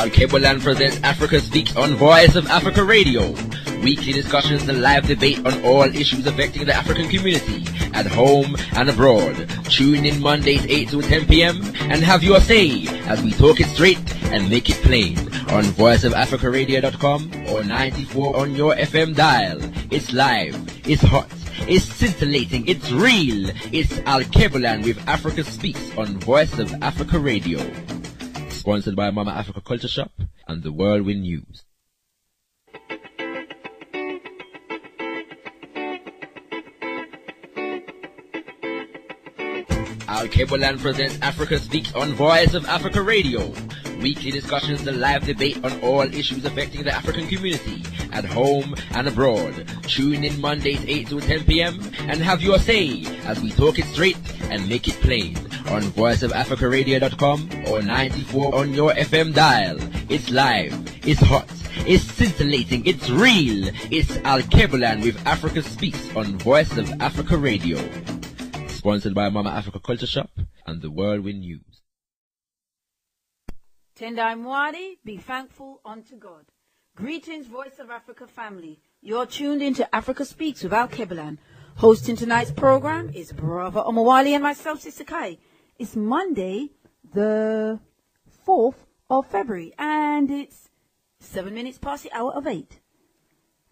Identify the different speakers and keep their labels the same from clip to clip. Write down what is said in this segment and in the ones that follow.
Speaker 1: Alkebu-Lan presents Africa Speaks on Voice of Africa Radio. Weekly discussions and live debate on all issues affecting the African community at home and abroad. Tune in Mondays 8 to 10 p.m. and have your say as we talk it straight and make it plain on voiceofafricaradio.com or 94 on your FM dial. It's live, it's hot, it's scintillating, it's real. It's Alkebu-Lan with Africa Speaks on Voice of Africa Radio. Sponsored by Mama Africa Culture Shop and the Whirlwind News. Alkebu-Lan presents Africa Speaks on Voice of Africa Radio. Weekly discussions and live debate on all issues affecting the African community at home and abroad. Tune in Mondays 8 to 10 p.m. and have your say as we talk it straight and make it plain on voiceofafricaradio.com or 94 on your FM dial. It's live, it's hot, it's scintillating, it's real. It's Alkebu-Lan with Africa Speaks on Voice of Africa Radio. Sponsored by Mama Africa Culture Shop and the Whirlwind News.
Speaker 2: Tendai Mwadi, be thankful unto God. Greetings, Voice of Africa family. You're tuned into Africa Speaks with Alkebu-Lan. Hosting tonight's program is Brother Omawali and myself, Sister Kai. It's Monday, the 4th of February, and it's 7 minutes past the hour of 8.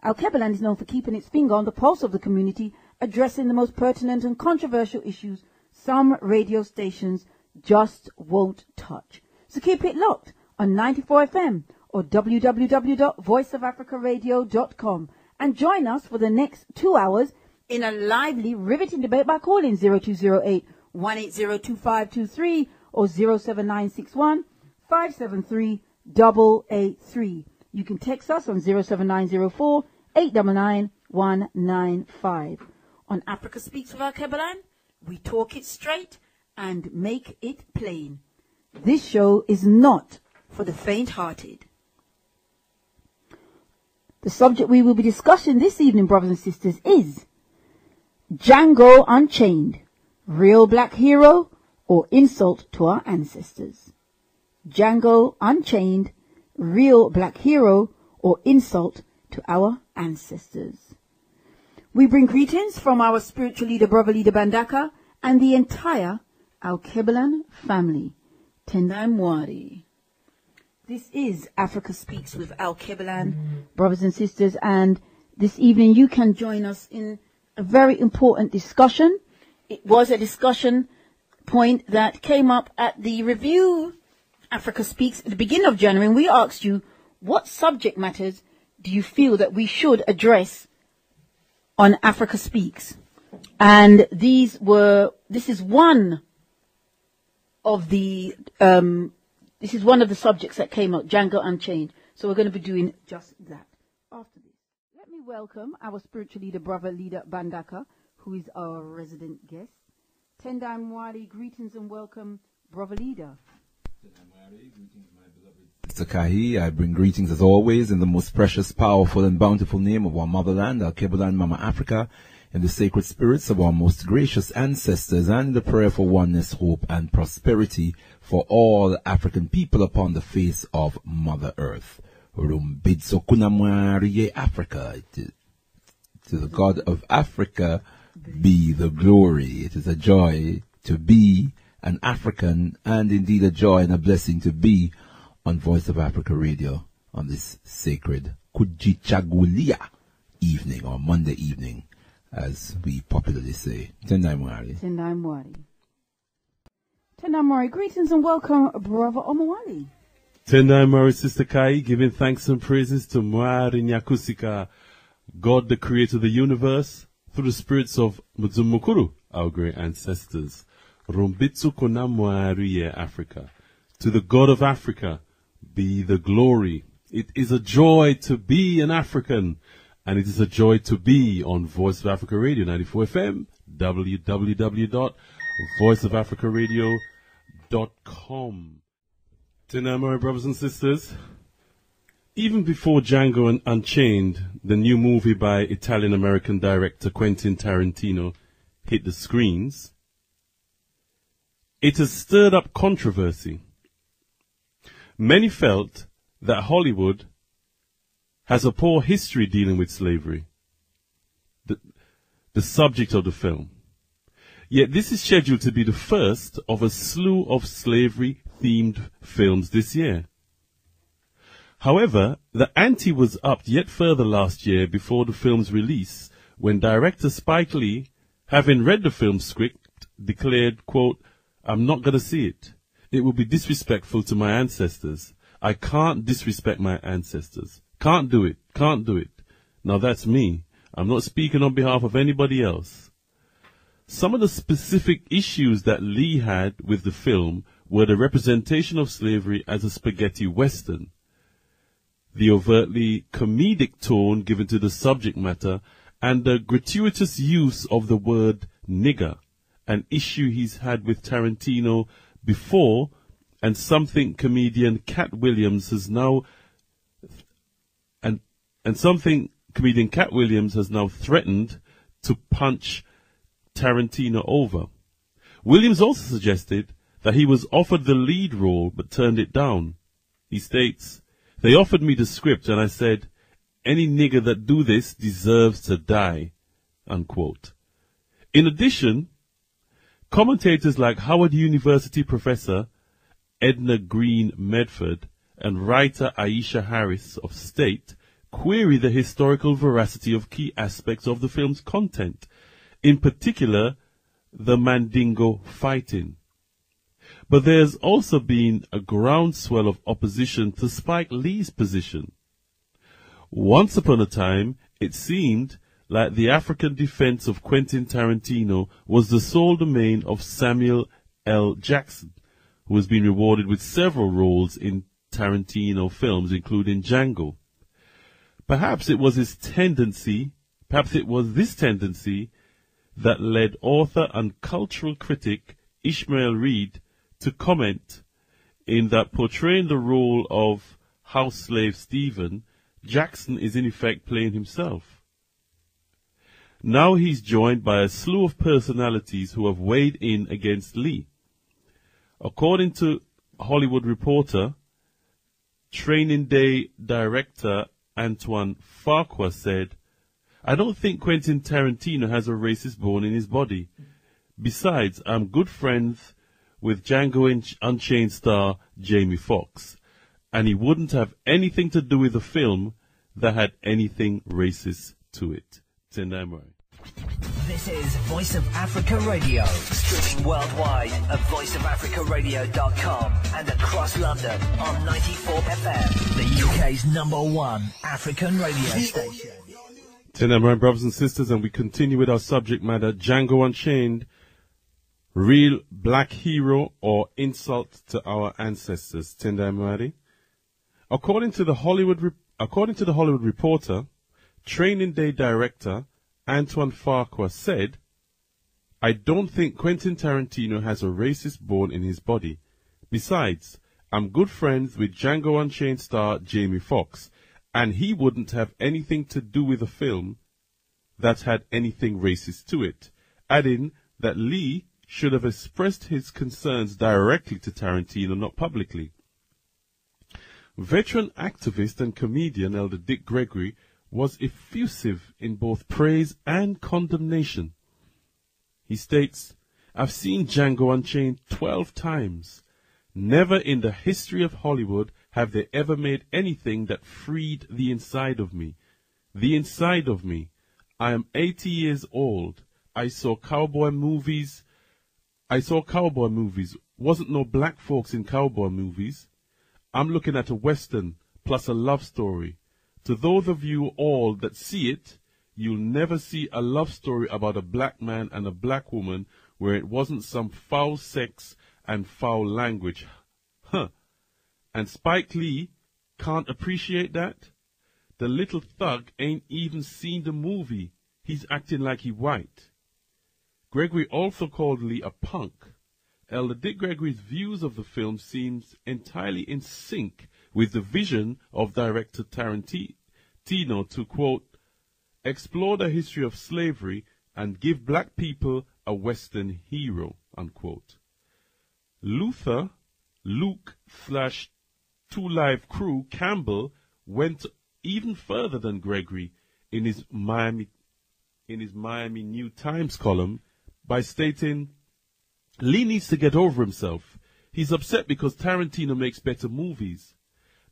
Speaker 2: Alkebu-Lan is known for keeping its finger on the pulse of the community, addressing the most pertinent and controversial issues some radio stations just won't touch. So keep it locked on 94 FM or www.voiceofafricaradio.com and join us for the next 2 hours in a lively, riveting debate by calling 0208-180-2523 or 07961 573 883. You can text us on 07904 899 195. On Africa Speaks with Alkebu-Lan, we talk it straight and make it plain. This show is not for the faint-hearted. The subject we will be discussing this evening, brothers and sisters, is Django Unchained, real black hero or insult to our ancestors. Django Unchained, real black hero or insult to our ancestors. We bring greetings from our spiritual leader, Bro.Ldr.Mbandaka, and the entire Alkebu-Lan family. Tendai Mwari. This is Africa Speaks with Alkebu-Lan, brothers and sisters, and this evening you can join us in a very important discussion. It was a discussion point that came up at the review Africa Speaks at the beginning of January, and we asked you, what subject matters do you feel that we should address on Africa Speaks? And this is one of the subjects that came up, Django Unchained. So we're going to be doing just that after this. Let me welcome our spiritual leader, Bro.Ldr.Mbandaka, who is our resident guest. Tendai Mwari, greetings and welcome, Brother Leader.
Speaker 3: Sister Kahi, I bring greetings as always in the most precious, powerful and bountiful name of our motherland, Alkebu-Lan, Mama Africa, in the sacred spirits of our most gracious ancestors, and the prayer for oneness, hope and prosperity for all African people upon the face of Mother Earth. Africa. To the God of Africa be the glory. It is a joy to be an African, and indeed a joy and a blessing to be on Voice of Africa Radio on this sacred Kujichagulia evening, or Monday evening, as we popularly say. Tendai Mwari.
Speaker 2: Tendai Mwari. Tendai Mwari, greetings and welcome, Brother Omawali.
Speaker 4: Tendai Mwari, Sister Kai, giving thanks and praises to Mwari Nyakusika, God the creator of the universe, through the spirits of Muzumukuru, our great ancestors. Rumbitsu kona Mwari Africa. To the God of Africa be the glory. It is a joy to be an African, and it is a joy to be on Voice of Africa Radio 94 FM, www.voiceofafricaradio.com. Tendai Mwari, brothers and sisters, even before Django Unchained, the new movie by Italian-American director Quentin Tarantino hit the screens, it has stirred up controversy. Many felt that Hollywood has a poor history dealing with slavery, the subject of the film. Yet this is scheduled to be the first of a slew of slavery-themed films this year. However, the ante was upped yet further last year before the film's release, when director Spike Lee, having read the film's script, declared, quote, "I'm not going to see it. It will be disrespectful to my ancestors. I can't disrespect my ancestors. Can't do it. Can't do it." Now that's me. I'm not speaking on behalf of anybody else. Some of the specific issues that Lee had with the film were the representation of slavery as a spaghetti western, the overtly comedic tone given to the subject matter, and the gratuitous use of the word nigger, an issue he's had with Tarantino before, and something comedian Cat Williams has now threatened to punch Tarantino over. Williams also suggested that he was offered the lead role but turned it down. He states, "They offered me the script and I said, any nigger that do this deserves to die," unquote. In addition, commentators like Howard University professor Edna Green Medford and writer Aisha Harris of State query the historical veracity of key aspects of the film's content, in particular the Mandingo fighting. But there's also been a groundswell of opposition to Spike Lee's position. Once upon a time, it seemed like the African defense of Quentin Tarantino was the sole domain of Samuel L. Jackson, who has been rewarded with several roles in Tarantino films, including Django. Perhaps it was this tendency that led author and cultural critic Ishmael Reed to comment in that portraying the role of house slave Stephen, Jackson is in effect playing himself. Now he's joined by a slew of personalities who have weighed in against Lee. According to Hollywood Reporter, Training Day director Antoine Fuqua said, "I don't think Quentin Tarantino has a racist bone in his body. Besides, I'm good friends with Django Unchained star Jamie Foxx, and he wouldn't have anything to do with a film that had anything racist to it."
Speaker 5: This is Voice of Africa Radio, streaming worldwide at voiceofafricaradio.com and across London on 94 FM, the UK's #1 African radio station.
Speaker 4: Tendai, brothers and sisters, and we continue with our subject matter, Django Unchained, real black hero or insult to our ancestors. Tendai Mwari. According to the Hollywood Reporter, Training Day director Antoine Fuqua said, "I don't think Quentin Tarantino has a racist bone in his body. Besides, I'm good friends with Django Unchained star Jamie Foxx, and he wouldn't have anything to do with a film that had anything racist to it," adding that Lee should have expressed his concerns directly to Tarantino, not publicly. Veteran activist and comedian Elder Dick Gregory was effusive in both praise and condemnation. He states, "I've seen Django Unchained 12 times. Never in the history of Hollywood have they ever made anything that freed the inside of me. The inside of me. I am 80 years old. I saw cowboy movies. Wasn't no black folks in cowboy movies. I'm looking at a western plus a love story. To those of you all that see it, you'll never see a love story about a black man and a black woman where it wasn't some foul sex and foul language. Huh. And Spike Lee can't appreciate that? The little thug ain't even seen the movie. He's acting like he white." Gregory also called Lee a punk. Elder Dick Gregory's views of the film seems entirely in sync with the vision of director Tarantino to, quote, "explore the history of slavery and give black people a Western hero," unquote. Luke/T Two Live crew, Campbell, went even further than Gregory in his Miami New Times column by stating, Lee needs to get over himself. He's upset because Tarantino makes better movies.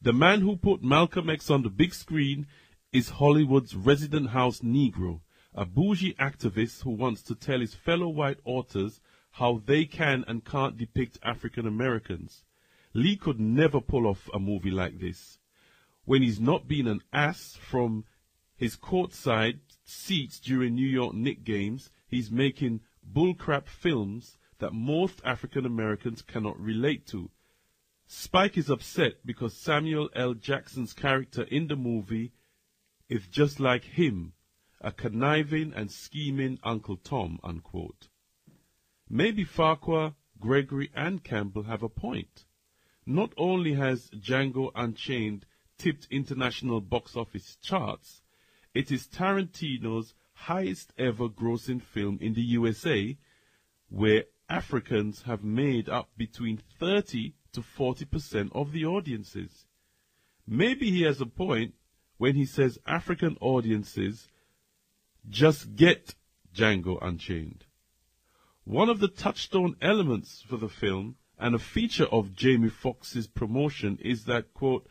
Speaker 4: The man who put Malcolm X on the big screen is Hollywood's resident house Negro, a bougie activist who wants to tell his fellow white authors how they can and can't depict African Americans. Lee could never pull off a movie like this. When he's not been an ass from his courtside seats during New York Knicks games, he's making bullcrap films that most African Americans cannot relate to. Spike is upset because Samuel L. Jackson's character in the movie is just like him, a conniving and scheming Uncle Tom, unquote. Maybe Fuqua, Gregory and Campbell have a point. Not only has Django Unchained tipped international box office charts, it is Tarantino's highest ever grossing film in the USA, where Africans have made up between 30 to 40% of the audiences. Maybe he has a point when he says African audiences just get Django Unchained. One of the touchstone elements for the film and a feature of Jamie Foxx's promotion is that, quote,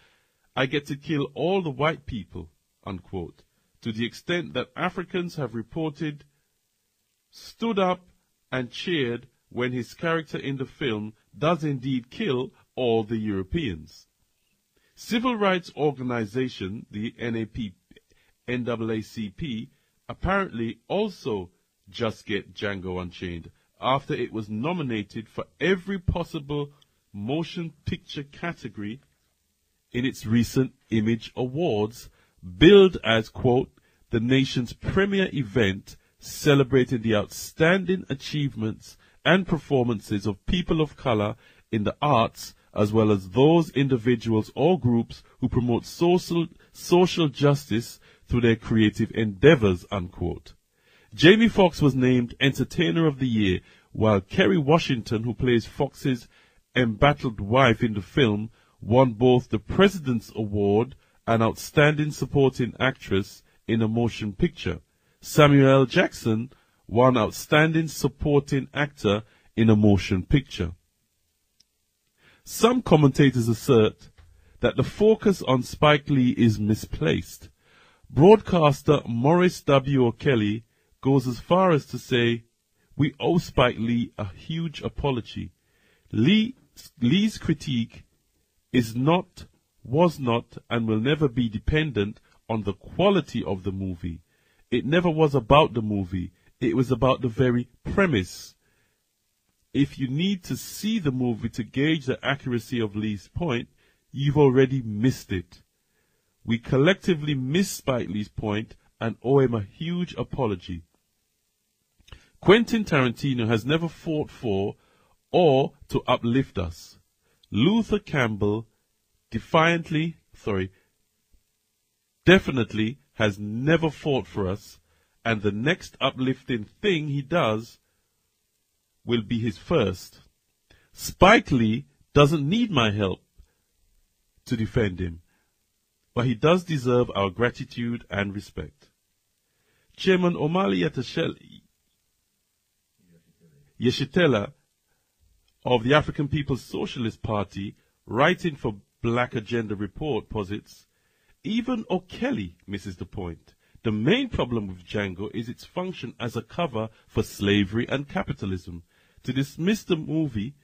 Speaker 4: I get to kill all the white people, unquote, to the extent that Africans have reported stood up and cheered when his character in the film does indeed kill all the Europeans. Civil rights organization, the NAACP, apparently also just get Django Unchained after it was nominated for every possible motion picture category in its recent Image Awards, billed as, quote, the nation's premier event celebrating the outstanding achievements and performances of people of color in the arts, as well as those individuals or groups who promote social justice through their creative endeavors, unquote. Jamie Foxx was named Entertainer of the Year, while Kerry Washington, who plays Fox's embattled wife in the film, won both the President's Award and Outstanding Supporting Actress in a Motion Picture. Samuel L. Jackson won Outstanding Supporting Actor in a Motion Picture. Some commentators assert that the focus on Spike Lee is misplaced. Broadcaster Maurice W. O'Kelly goes as far as to say, we owe Spike Lee a huge apology. Lee's critique is not, was not, and will never be dependent on the quality of the movie. It never was about the movie. It was about the very premise. If you need to see the movie to gauge the accuracy of Lee's point, you've already missed it. We collectively missed Spike Lee's point and owe him a huge apology. Quentin Tarantino has never fought for or to uplift us. Luther Campbell definitely definitely has never fought for us, and the next uplifting thing he does will be his first. Spike Lee doesn't need my help to defend him, but he does deserve our gratitude and respect. Chairman Omali Yeshitela of the African People's Socialist Party, writing for Black Agenda Report, posits, even O'Kelly misses the point. The main problem with Django is its function as a cover for slavery and capitalism. To dismiss the movie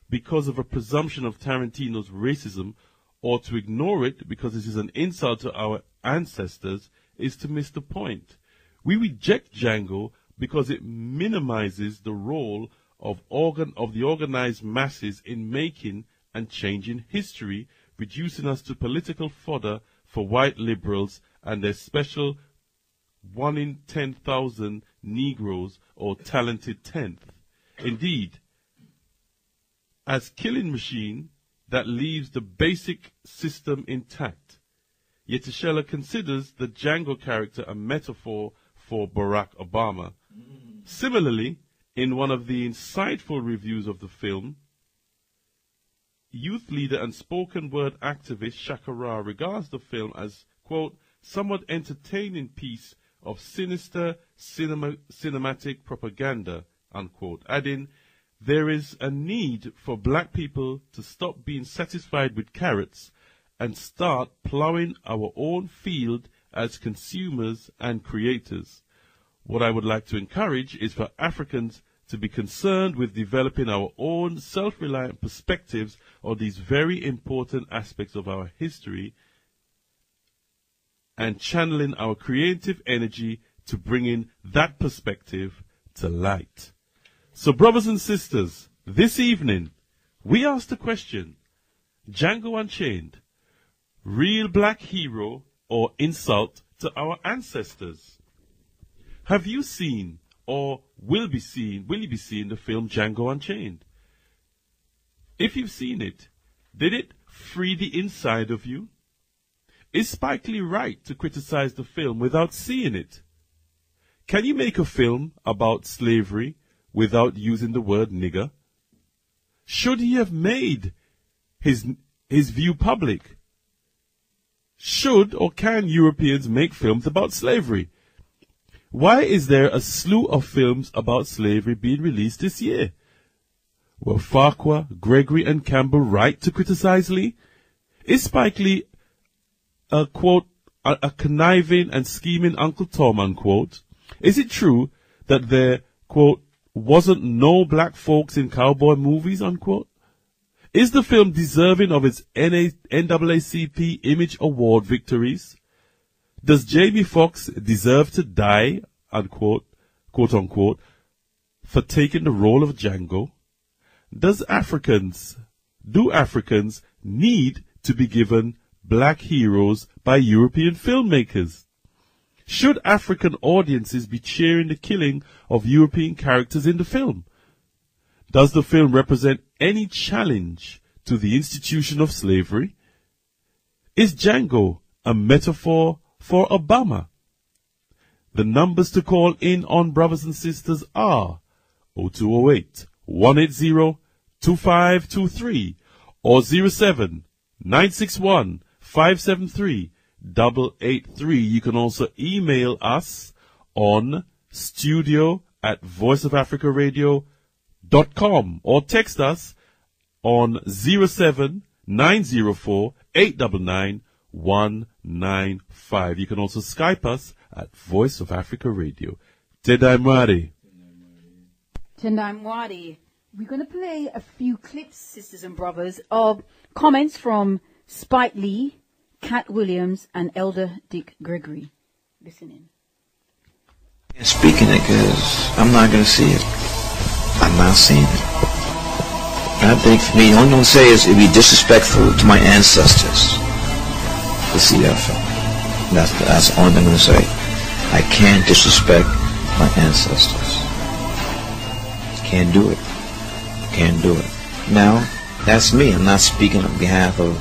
Speaker 4: because of a presumption of Tarantino's racism, or to ignore it because it is an insult to our ancestors, is to miss the point. We reject Django because it minimizes the role of the organized masses in making and changing history, reducing us to political fodder for white liberals and their special 1 in 10,000 Negroes or talented tenth. Indeed, as killing machine that leaves the basic system intact. Yetishela considers the Django character a metaphor for Barack Obama. Similarly, in one of the insightful reviews of the film, youth leader and spoken word activist Shakara regards the film as, quote, somewhat entertaining piece of sinister cinematic propaganda, unquote, adding, there is a need for black people to stop being satisfied with carrots and start plowing our own field as consumers and creators. What I would like to encourage is for Africans to be concerned with developing our own self-reliant perspectives on these very important aspects of our history and channeling our creative energy to bringing that perspective to light. So, brothers and sisters, this evening, we asked the question, Django Unchained, real black hero or insult to our ancestors? Have you seen or will you be seeing the film Django Unchained? If you've seen it, did it free the inside of you? Is Spike Lee right to criticize the film without seeing it? Can you make a film about slavery without using the word nigger? Should he have made his view public? Should or can Europeans make films about slavery? Why is there a slew of films about slavery being released this year? Were Fuqua, Gregory and Campbell right to criticize Lee? Is Spike Lee a, quote, a conniving and scheming Uncle Tom, unquote? Is it true that there, quote, wasn't no black folks in cowboy movies, unquote? Is the film deserving of its NAACP Image Award victories? Does Jamie Foxx deserve to die, unquote, quote unquote, for taking the role of Django? Do Africans need to be given black heroes by European filmmakers? Should African audiences be cheering the killing of European characters in the film? Does the film represent any challenge to the institution of slavery? Is Django a metaphor for Obama? The numbers to call in on, brothers and sisters, are 0208 180 2523 or 07 961 573 883. You can also email us on studio@voiceofafricaradio.com or text us on 07 904 899 195. You can also Skype us at Voice of Africa Radio. Tendai Mwari.
Speaker 2: Tendai Mwari. We're going to play a few clips, sisters and brothers, of comments from Spike Lee, Cat Williams, and Elder Dick Gregory. Listen in.
Speaker 6: I'm speaking it because I'm not going to see it. I'm not seeing it. And I think for me, the only thing to say is it'd be disrespectful to my ancestors to see that film. That's the only thing I'm going to say. I can't disrespect my ancestors. Can't do it. Can't do it. Now, that's me. I'm not speaking on behalf of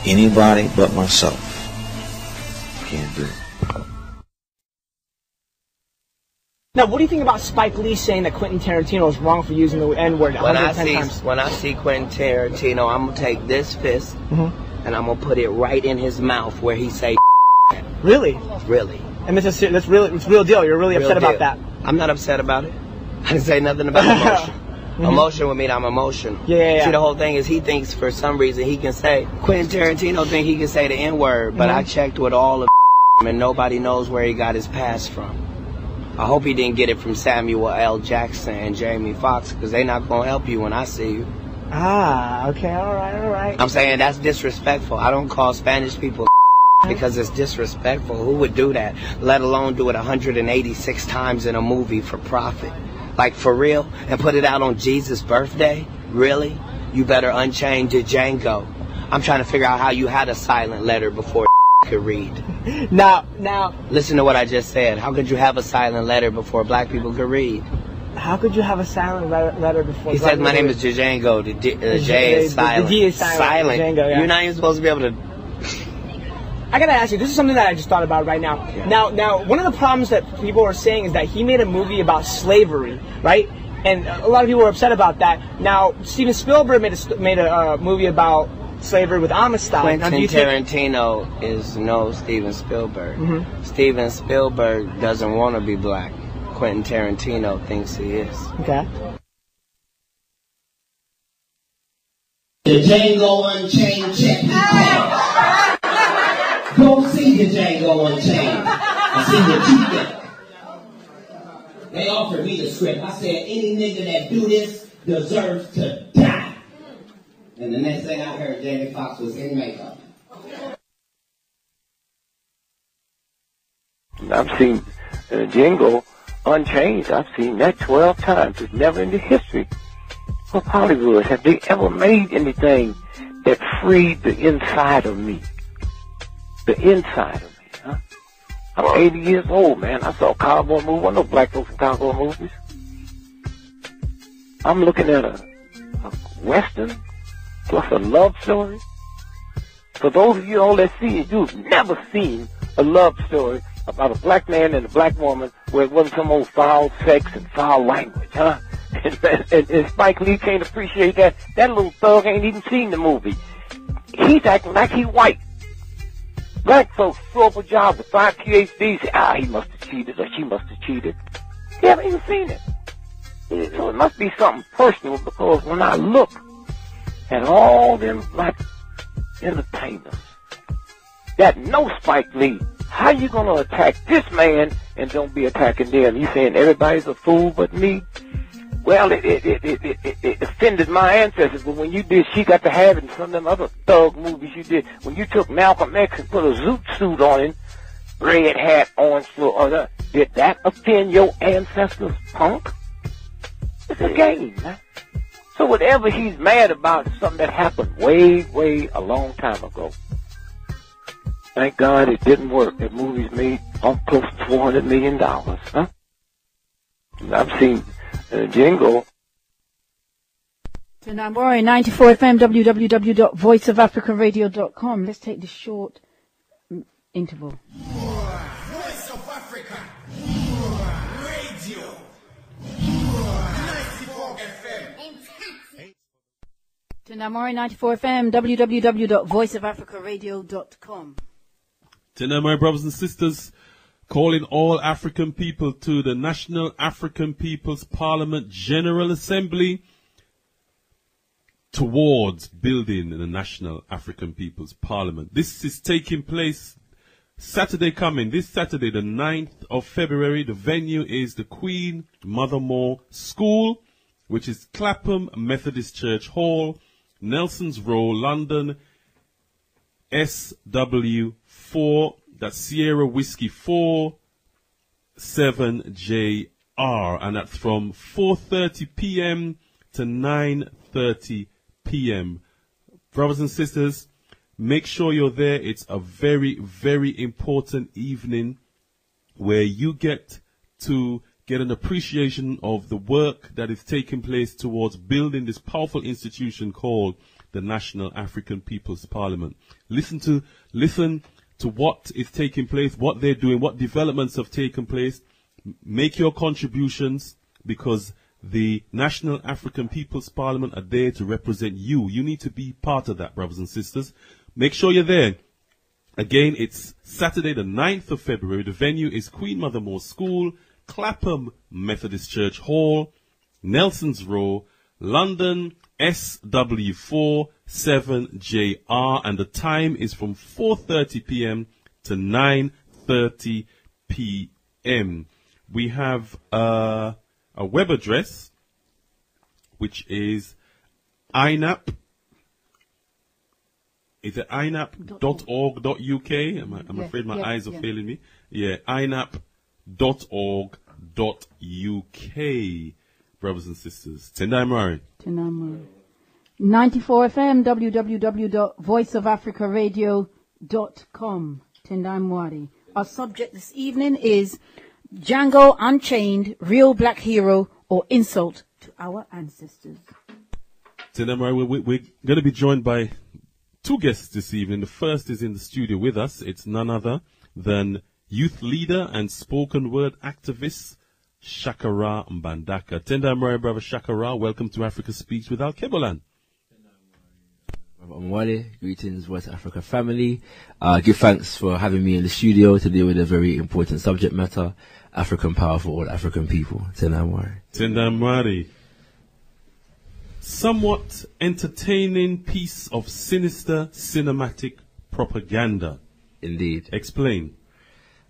Speaker 6: anybody but myself. Can't do it.
Speaker 7: Now, what do you think about Spike Lee saying that Quentin Tarantino is wrong for using the N-word 110 times?
Speaker 8: When I see Quentin Tarantino, I'm going to take this fist and I'm going to put it right in his mouth where he say
Speaker 7: Really?
Speaker 8: Really.
Speaker 7: And it's real deal. You're really upset about that.
Speaker 8: I'm not upset about it. I didn't say nothing about emotion. Emotion would mean I'm emotional.
Speaker 7: Yeah.
Speaker 8: See, the whole thing is he thinks for some reason he can say, Quentin Tarantino think he can say the N-word, but I checked with all of and nobody knows where he got his pass from. I hope he didn't get it from Samuel L. Jackson and Jamie Foxx, because they're not going to help you when I see you.
Speaker 7: Ah, okay, all right.
Speaker 8: I'm saying that's disrespectful. I don't call Spanish people because it's disrespectful. Who would do that? Let alone do it 186 times in a movie for profit. Like, for real? And put it out on Jesus' birthday? Really? You better unchain Django. I'm trying to figure out how you had a silent letter before could read.
Speaker 7: Now.
Speaker 8: Listen to what I just said. How could you have a silent letter before black people could read?
Speaker 7: How could you have a silent letter before?
Speaker 8: He said my name is Django. The J is silent.
Speaker 7: The D is silent. Django, yeah.
Speaker 8: You're not even supposed to be able to.
Speaker 7: I gotta ask you, this is something that I just thought about right now. Yeah. Now, one of the problems that people are saying is that he made a movie about slavery, right? And a lot of people were upset about that. Now, Steven Spielberg made a movie about slavery with Amistad.
Speaker 8: Quentin Tarantino is no Steven Spielberg. Steven Spielberg doesn't want to be black. Quentin Tarantino thinks he is.
Speaker 7: Okay.
Speaker 9: The Django Unchained check. Go see the Django Unchained. I see what you think. They offered me the script. I said, any nigga that do this deserves to die. And the next thing I heard, Jamie Foxx was in makeup.
Speaker 10: I've seen Django Unchained. I've seen that 12 times. It's never in the history of Hollywood have they ever made anything that freed the inside of me. The inside of me, huh? I'm 80 years old, man. I saw a cowboy movie. I know black folks in cowboy movies. I'm looking at a Western plus a love story. For those of you all that see it, you've never seen a love story about a black man and a black woman where it wasn't some old foul sex and foul language, huh? And Spike Lee can't appreciate that. That little thug ain't even seen the movie. He's acting like he white. Black folks throw up a job with 5 PhDs. He must have cheated or she must have cheated. He haven't even seen it. So it must be something personal, because when I look at all them black entertainers that know Spike Lee, how you gonna attack this man and don't be attacking them? You saying everybody's a fool but me? Well, it offended my ancestors, but when you did She Got to Have It and some of them other thug movies you did, when you took Malcolm X and put a zoot suit on him, red hat, orange suit, did that offend your ancestors, punk? It's a game, man. So whatever he's mad about is something that happened way, way a long time ago. Thank God it didn't work. That movie's made close to $400 million, huh? I've seen Django.
Speaker 2: So now we're in 94 FM, www.voiceofafricaradio.com. Let's take this short interval.
Speaker 11: Voice of Africa Radio 94 FM.
Speaker 2: To Namori 94 FM, www.voiceofafricaradio.com.
Speaker 4: To now, my brothers and sisters, calling all African people to the National African People's Parliament General Assembly towards building the National African People's Parliament. This is taking place Saturday coming, this Saturday, the 9th of February. The venue is the Queen Mother-More School, which is Clapham Methodist Church Hall, Nelson's Row, London, SW4, that's Sierra Whiskey 4, 7JR, and that's from 4:30 p.m. to 9:30 p.m. Brothers and sisters, make sure you're there. It's a very, very important evening where you get to get an appreciation of the work that is taking place towards building this powerful institution called the National African People's Parliament. Listen to what is taking place, what they're doing, what developments have taken place. Make your contributions, because the National African People's Parliament are there to represent you. You need to be part of that, brothers and sisters. Make sure you're there. Again, it's Saturday the 9th of February. The venue is Queen Mother-More School, Clapham Methodist Church Hall, Nelson's Row, London, SW4 7JR, and the time is from 4:30 p.m. to 9:30 p.m. We have a web address, which is INAP. Is it inap.org.uk? I'm afraid my eyes are failing me. Yeah, inap.org.uk. Brothers and sisters. Tendai Murray.
Speaker 2: 94 FM, www.voiceofafricaradio.com. Tendai Mwari. Our subject this evening is Django Unchained, Real Black Hero or Insult to Our Ancestors.
Speaker 4: Tendai Murray, we're going to be joined by two guests this evening. The first is in the studio with us. It's none other than youth leader and spoken word activist Shakara Mbandaka. Tenda Murray, brother Shakara, welcome to Africa Speaks with Alkebu-Lan.
Speaker 1: Mwale, greetings, West Africa family. Give thanks for having me in the studio to deal with a very important subject matter, African power for all African people. Tenda Murray.
Speaker 4: Tenda Murray. Somewhat entertaining piece of sinister cinematic propaganda.
Speaker 1: Indeed.
Speaker 4: Explain.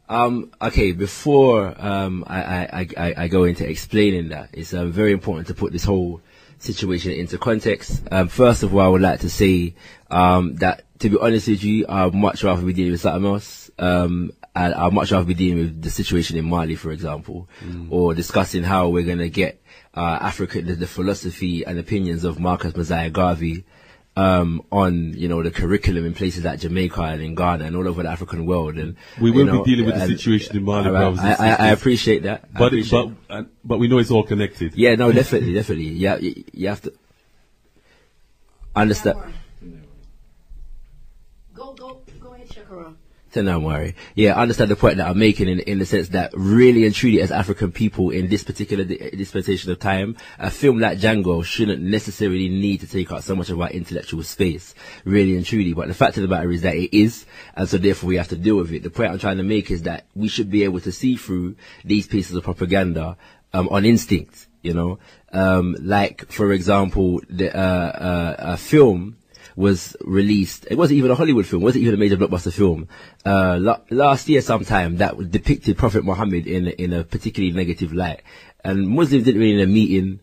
Speaker 1: Okay, before I go into explaining that, it's very important to put this whole situation into context. First of all, I would like to say that, to be honest with you, I'd much rather be dealing with something else. And I'd much rather be dealing with the situation in Mali, for example, or discussing how we're going to get Africa, the philosophy and opinions of Marcus Mosiah Garvey on, you know, the curriculum in places like Jamaica and in Ghana and all over the African world. And
Speaker 4: we will be dealing with the situation in Mali.
Speaker 1: I appreciate that.
Speaker 4: But we know it's all connected.
Speaker 1: Yeah, no, definitely. Yeah, you have to understand.
Speaker 2: Go ahead, Shakara.
Speaker 1: Don't worry. Yeah, I understand the point that I'm making in the sense that really and truly as African people in this particular dispensation of time, a film like Django shouldn't necessarily need to take up so much of our intellectual space, really and truly. But the fact of the matter is that it is, and so therefore we have to deal with it. The point I'm trying to make is that we should be able to see through these pieces of propaganda on instinct, you know. Like, for example, a film was released. It wasn't even a Hollywood film. It wasn't even a major blockbuster film. Last year sometime that depicted Prophet Muhammad in a particularly negative light. And Muslims didn't really need a meeting,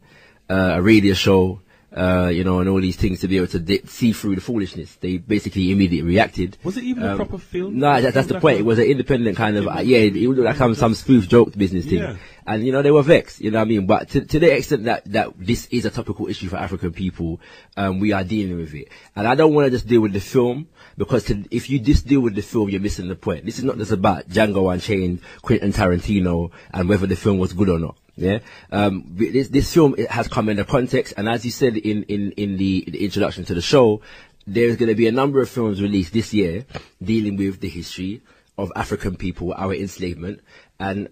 Speaker 1: a radio show, you know, and all these things to be able to see through the foolishness. They basically immediately reacted.
Speaker 4: Was it even a proper film?
Speaker 1: No, that's the point. It was an independent kind of, it looked like some spoof joke business thing. Yeah. And, you know, they were vexed, you know what I mean? But to the extent that this is a topical issue for African people, we are dealing with it. And I don't want to just deal with the film, because if you just deal with the film, you're missing the point. This is not just about Django Unchained, Quentin Tarantino, and whether the film was good or not. Yeah. This film, it has come in a context, and as you said in the introduction to the show, there's going to be a number of films released this year dealing with the history of African people, our enslavement, and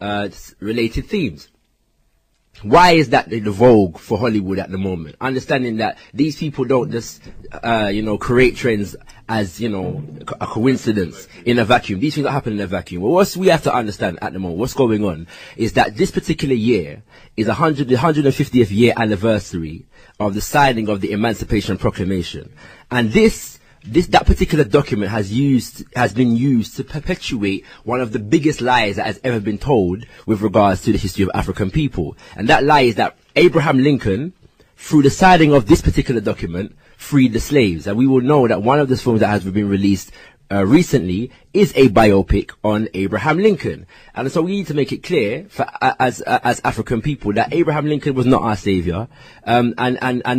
Speaker 1: related themes. Why is that the vogue for Hollywood at the moment? Understanding that these people don't just, you know, create trends as, you know, a coincidence in a vacuum. These things don't happen in a vacuum. Well, what we have to understand at the moment, what's going on, is that this particular year is the 150th year anniversary of the signing of the Emancipation Proclamation. And that particular document has been used to perpetuate one of the biggest lies that has ever been told with regards to the history of African people. And that lie is that Abraham Lincoln, through the signing of this particular document, freed the slaves. And we will know that one of the films that has been released recently is a biopic on Abraham Lincoln. And so we need to make it clear for, as African people, that Abraham Lincoln was not our savior, and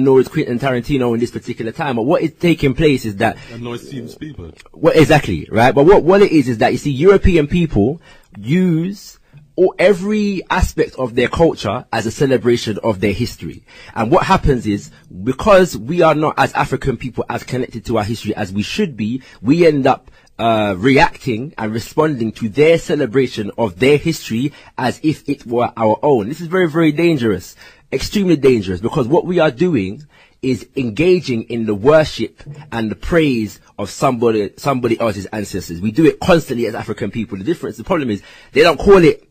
Speaker 1: nor is Quentin Tarantino in this particular time. But what is taking place is that,
Speaker 4: and nor is Steven Spielberg.
Speaker 1: Well, exactly, right? But what it is that, you see, European people use every aspect of their culture as a celebration of their history. And what happens is, because we are not, as African people, as connected to our history as we should be, we end up reacting and responding to their celebration of their history as if it were our own. This is very, very dangerous, extremely dangerous, because what we are doing is engaging in the worship and the praise of somebody else's ancestors. We do it constantly as African people. The problem is, they don't call it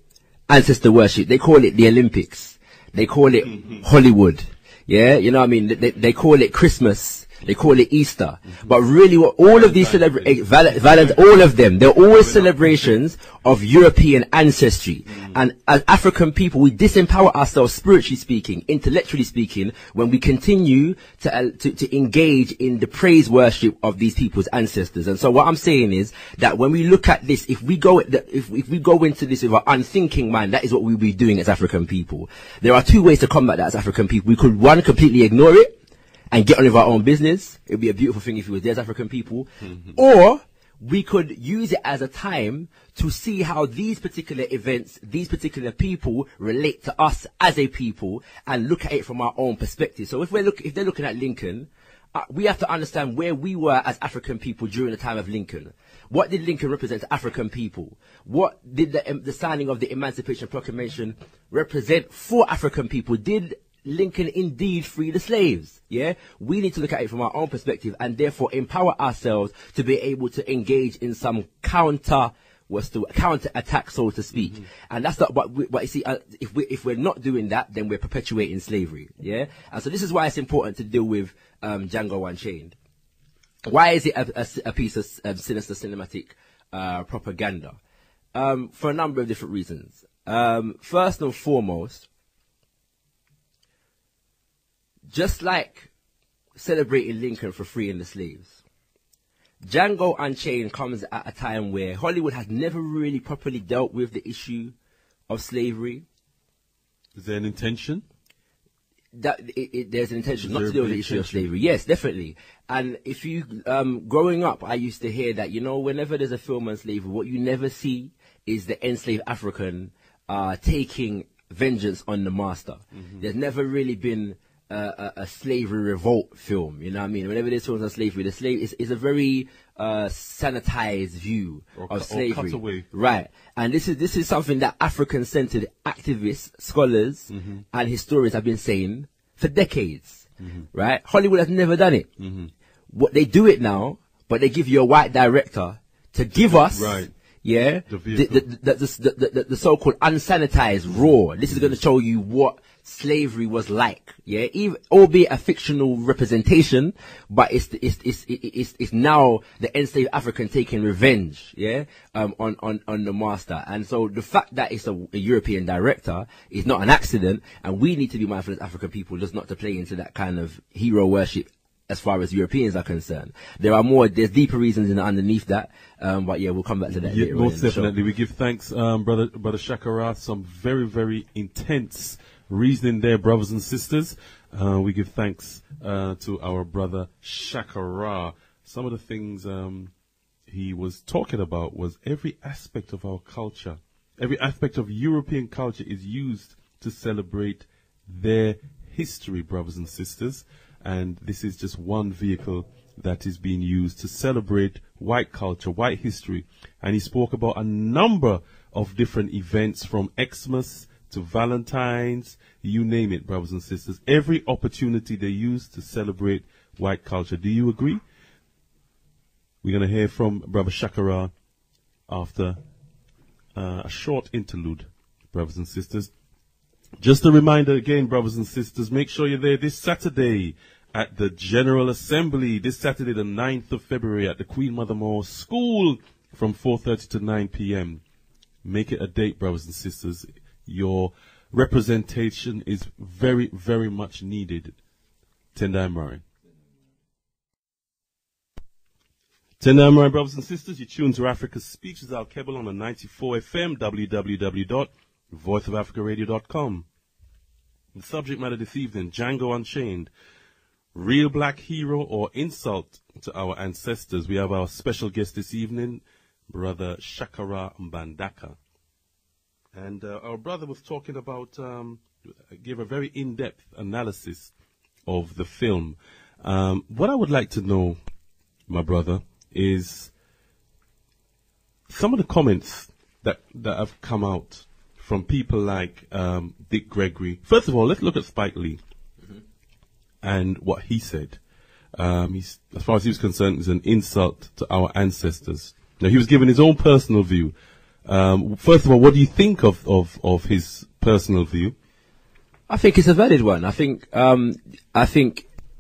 Speaker 1: ancestor worship. They call it the Olympics. They call it Hollywood. Yeah, you know what I mean? They call it Christmas. They call it Easter. But really, what all of these all of them, they're always celebrations of European ancestry. And as African people, we disempower ourselves, spiritually speaking, intellectually speaking, when we continue to engage in the praise worship of these people's ancestors. And so what I'm saying is that when we look at this, if we go into this with an unthinking mind, that is what we'll be doing as African people. There are two ways to combat that as African people. We could, one, completely ignore it and get on with our own business. It would be a beautiful thing if it was there as African people. Or we could use it as a time to see how these particular events, these particular people relate to us as a people, and look at it from our own perspective. So if they're looking at Lincoln, we have to understand where we were as African people during the time of Lincoln. What did Lincoln represent to African people? What did the signing of the Emancipation Proclamation represent for African people? Did Lincoln indeed free the slaves? Yeah, we need to look at it from our own perspective and therefore empower ourselves to be able to engage in some counter attack, so to speak. And that's not what you see. If we're not doing that, then we're perpetuating slavery. Yeah, and so this is why it's important to deal with Django Unchained. Why is it a piece of sinister cinematic propaganda? For a number of different reasons. First and foremost, just like celebrating Lincoln for freeing the slaves, Django Unchained comes at a time where Hollywood has never really properly dealt with the issue of slavery.
Speaker 4: Is there an intention?
Speaker 1: There's an intention not to deal with the issue of slavery. Yes, definitely. And if you, growing up, I used to hear that, whenever there's a film on slavery, what you never see is the enslaved African taking vengeance on the master. There's never really been a slavery revolt film, you know what I mean? Whenever there's films on slavery, the slave is a very sanitized view of slavery.
Speaker 4: Cut away.
Speaker 1: Right. And this is something that African-centered activists, scholars, and historians have been saying for decades. Right? Hollywood has never done it. What they do it now, but they give you a white director to give us yeah, the so-called unsanitized raw. This is going to show you what slavery was like, yeah, even albeit a fictional representation, but it's now the enslaved African taking revenge, yeah, on the master. And so the fact that it's a European director is not an accident, and we need to be mindful as African people just not to play into that kind of hero worship as far as Europeans are concerned. There's deeper reasons underneath that, but yeah, we'll come back to that later.
Speaker 4: Most definitely. We give thanks, brother Shakara, some very, very intense reasoning there, brothers and sisters. We give thanks to our brother Shakara. Some of the things he was talking about was every aspect of our culture, every aspect of European culture is used to celebrate their history, brothers and sisters. And this is just one vehicle that is being used to celebrate white culture, white history. And he spoke about a number of different events, from Xmas to Valentine's, you name it, brothers and sisters. Every opportunity they use to celebrate white culture. Do you agree? We're going to hear from Brother Shakara after a short interlude, brothers and sisters. Just a reminder again, brothers and sisters, make sure you're there this Saturday at the General Assembly, this Saturday the 9th of February at the Queen Mother Moore School from 4:30 to 9 p.m. Make it a date, brothers and sisters. Your representation is very, very much needed. Tendai Murray. Tendai Murray, brothers and sisters, you tune to Africa Speaks with Alkebu-Lan on the 94 FM, www.voiceofafricaradio.com. The subject matter this evening, Django Unchained, real black hero or insult to our ancestors. We have our special guest this evening, Brother Dr.Mbandaka. And our brother was talking about, gave a very in-depth analysis of the film. What I would like to know, my brother, is some of the comments that have come out from people like Dick Gregory. First of all, let's look at Spike Lee and what he said. As far as he was concerned, is an insult to our ancestors. Now, he was giving his own personal view. First of all, what do you think of his personal view?
Speaker 1: I think it's a valid one. I think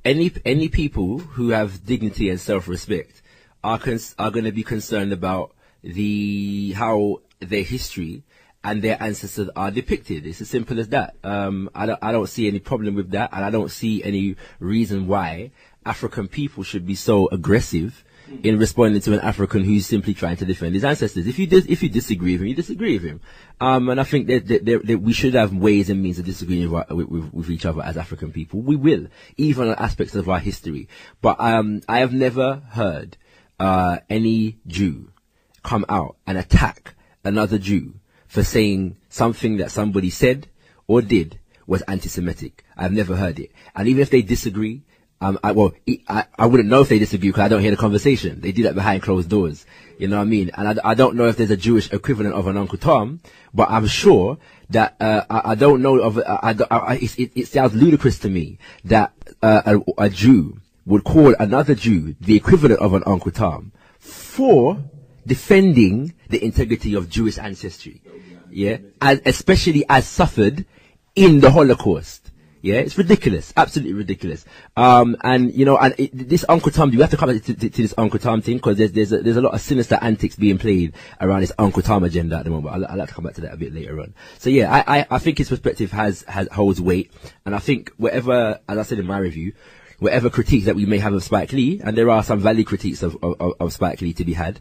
Speaker 1: any people who have dignity and self-respect are going to be concerned about how their history and their ancestors are depicted. It's as simple as that. I don't see any problem with that, and I don't see any reason why African people should be so aggressive in responding to an African who's simply trying to defend his ancestors. If you disagree with him, you disagree with him. And I think that we should have ways and means of disagreeing with each other as African people. We will, even on aspects of our history. But I have never heard any Jew come out and attack another Jew for saying something that somebody said or did was anti-Semitic. I've never heard it. And even if they disagree, I wouldn't know if they disagree because I don't hear the conversation. They do that behind closed doors. You know what I mean? And I don't know if there's a Jewish equivalent of an Uncle Tom, but I'm sure that, I don't know of, it sounds ludicrous to me that, a Jew would call another Jew the equivalent of an Uncle Tom for defending the integrity of Jewish ancestry. Yeah? Especially as suffered in the Holocaust. Yeah, it's ridiculous, absolutely ridiculous. And you know, this Uncle Tom, you have to come back to this Uncle Tom thing because there's a lot of sinister antics being played around this Uncle Tom agenda at the moment. I'll have to come back to that a bit later on. So yeah, I think his perspective holds weight, and I think whatever, as I said in my review, whatever critiques that we may have of Spike Lee, and there are some valid critiques of Spike Lee to be had.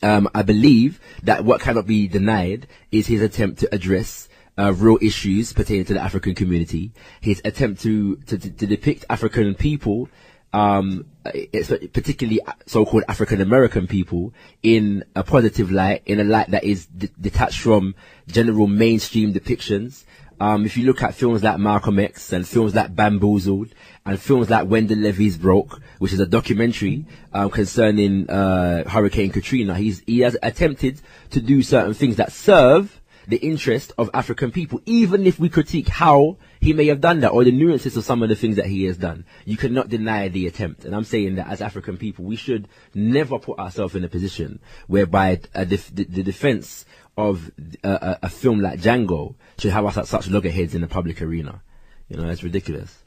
Speaker 1: I believe that what cannot be denied is his attempt to address real issues pertaining to the African community, his attempt to depict African people, particularly so-called African American people, in a positive light, in a light that is detached from general mainstream depictions. If you look at films like Malcolm X and films like Bamboozled and films like When the Levees Broke, which is a documentary concerning Hurricane Katrina, he has attempted to do certain things that serve the interest of African people, even if we critique how he may have done that or the nuances of some of the things that he has done. You cannot deny the attempt. And I'm saying that as African people, we should never put ourselves in a position whereby the defense of a film like Django should have us at such loggerheads in the public arena. You know, it's ridiculous.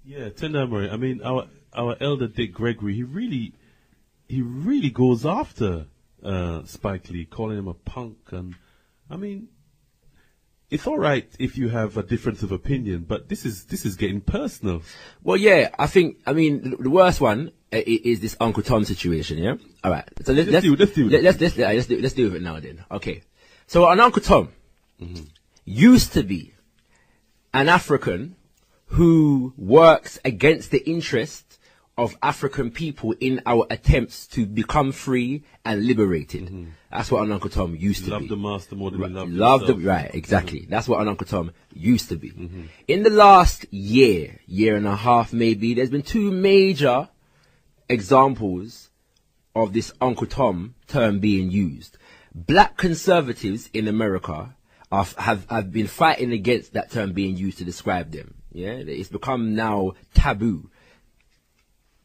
Speaker 4: Yeah, Tendamori, I mean, our elder Dick Gregory, he really goes after Spike Lee, calling him a punk. And I mean, it's all right if you have a difference of opinion, but this is getting personal.
Speaker 1: Well, yeah, I mean, the worst one is this Uncle Tom situation. Yeah. All right. So let's deal with it now then. Okay. So an Uncle Tom used to be an African who works against the interest of African people in our attempts to become free and liberated. That's what an Uncle Tom used to be.
Speaker 4: Love the master more than he loved himself.
Speaker 1: Right, exactly. That's what an Uncle Tom used to be. In the last year and a half maybe, there's been two major examples of this Uncle Tom term being used. Black conservatives in America have been fighting against that term being used to describe them. Yeah, it's become now taboo,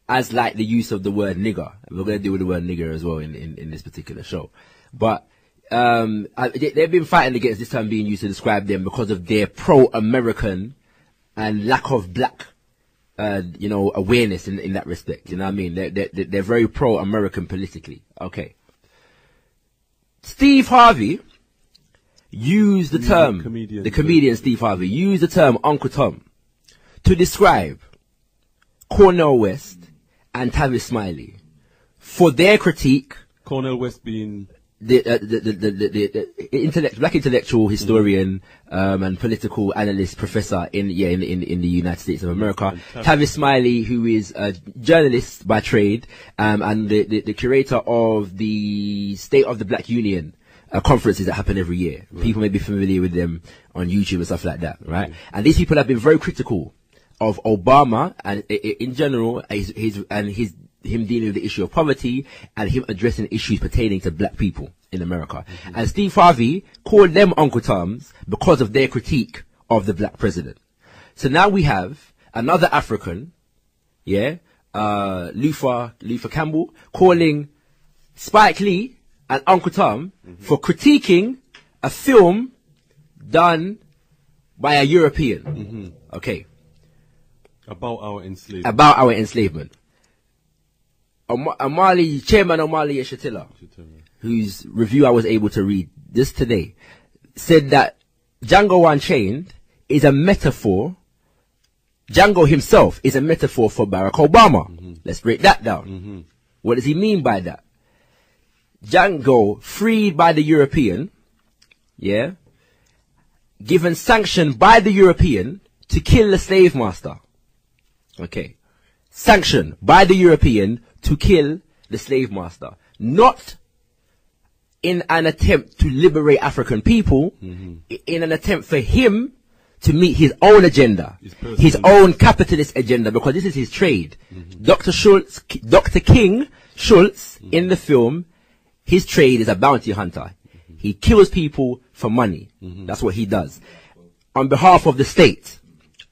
Speaker 1: as like the use of the word nigger. We're going to deal with the word nigger as well in this particular show. But they've been fighting against this term being used to describe them because of their pro-American and lack of black, awareness in that respect. You know what I mean? They're very pro-American politically. Okay. Steve Harvey used the term, the comedian Steve Harvey used the term Uncle Tom to describe Cornel West and Tavis Smiley for their critique.
Speaker 4: Cornel West being
Speaker 1: the black intellectual historian and political analyst professor in the United States of America. Tavis Smiley, who is a journalist by trade, and the curator of the State of the Black Union conferences that happen every year. People may be familiar with them on YouTube and stuff like that, right? And these people have been very critical of Obama and in general, him dealing with the issue of poverty and him addressing issues pertaining to black people in America. And Steve Harvey called them Uncle Toms because of their critique of the black president. So now we have another African, Luther Campbell, calling Spike Lee and Uncle Tom for critiquing a film done by a European. Okay.
Speaker 4: About our enslavement.
Speaker 1: Chairman Omali Shatila, whose review I was able to read just today, said that Django Unchained is a metaphor. Django himself is a metaphor for Barack Obama. Let's break that down. What does he mean by that? Django, freed by the European, given sanction by the European to kill the slave master. Okay. Sanction by the European to kill the slave master. Not in an attempt to liberate African people, in an attempt for him to meet his own agenda, his own capitalist agenda, because this is his trade. Dr. King Schultz in the film, his trade is a bounty hunter. He kills people for money. That's what he does. On behalf of the state,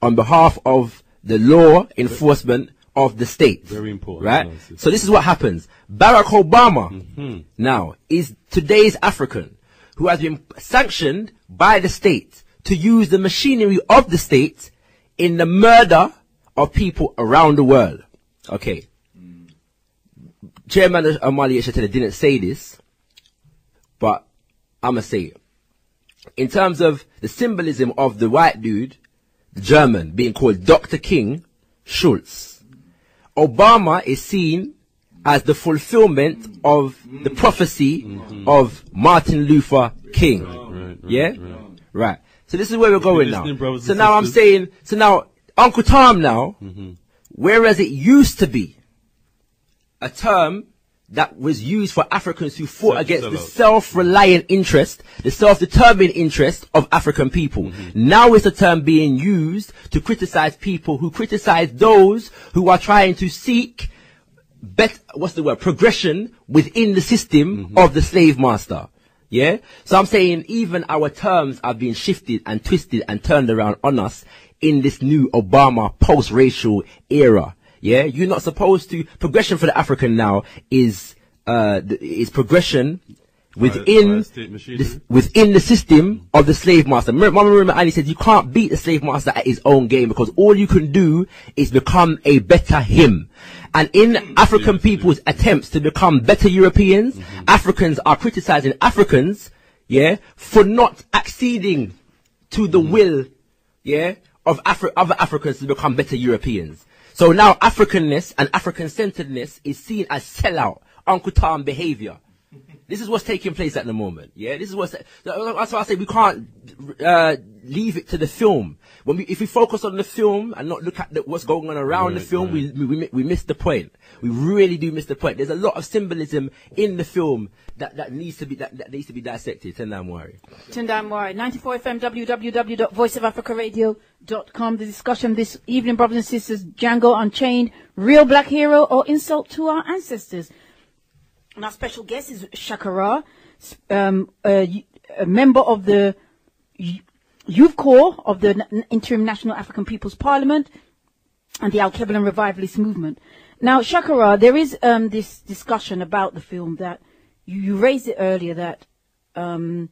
Speaker 1: on behalf of the law enforcement of the state.
Speaker 4: Very important.
Speaker 1: Right? So this is what happens. Barack Obama now is today's African who has been sanctioned by the state to use the machinery of the state in the murder of people around the world. Okay. Chairman Amali Eshatele didn't say this, but I'm going to say it. In terms of the symbolism of the white dude, the German, being called Dr. King Schultz, Obama is seen as the fulfillment of the prophecy of Martin Luther King. Right. So this is where we're going now. So now I'm saying, so now Uncle Tom now, whereas it used to be a term that was used for Africans who fought against the self-reliant interest, the self-determined interest of African people. Now it's a term being used to criticize people who criticize those who are trying to seek progression within the system of the slave master. Yeah? So I'm saying even our terms are being shifted and twisted and turned around on us in this new Obama post-racial era. Yeah, you're not supposed to. Progression for the African now is progression within the system of the slave master. Mama Ali said you can't beat the slave master at his own game, because all you can do is become a better him. And in African people's attempts to become better Europeans, Africans are criticizing Africans, for not acceding to the will, of other Africans to become better Europeans. So now Africanness and African-centeredness is seen as sellout, Uncle Tom behavior. This is what's taking place at the moment. Yeah, this is that's why I say we can't leave it to the film. If we focus on the film and not look at what's going on around the film, we miss the point. We really do miss the point. There's a lot of symbolism in the film that needs to be dissected. Tendai Mwari.
Speaker 2: 94 FM, www.voiceofafricaradio.com. The discussion this evening, brothers and sisters, Django Unchained, real black hero or insult to our ancestors. And our special guest is Shakara, a member of the Youth Corps of the Interim National African People's Parliament and the Alkebu-Lan Revivalist Movement. Now, Shakara, there is this discussion about the film that you raised it earlier, that the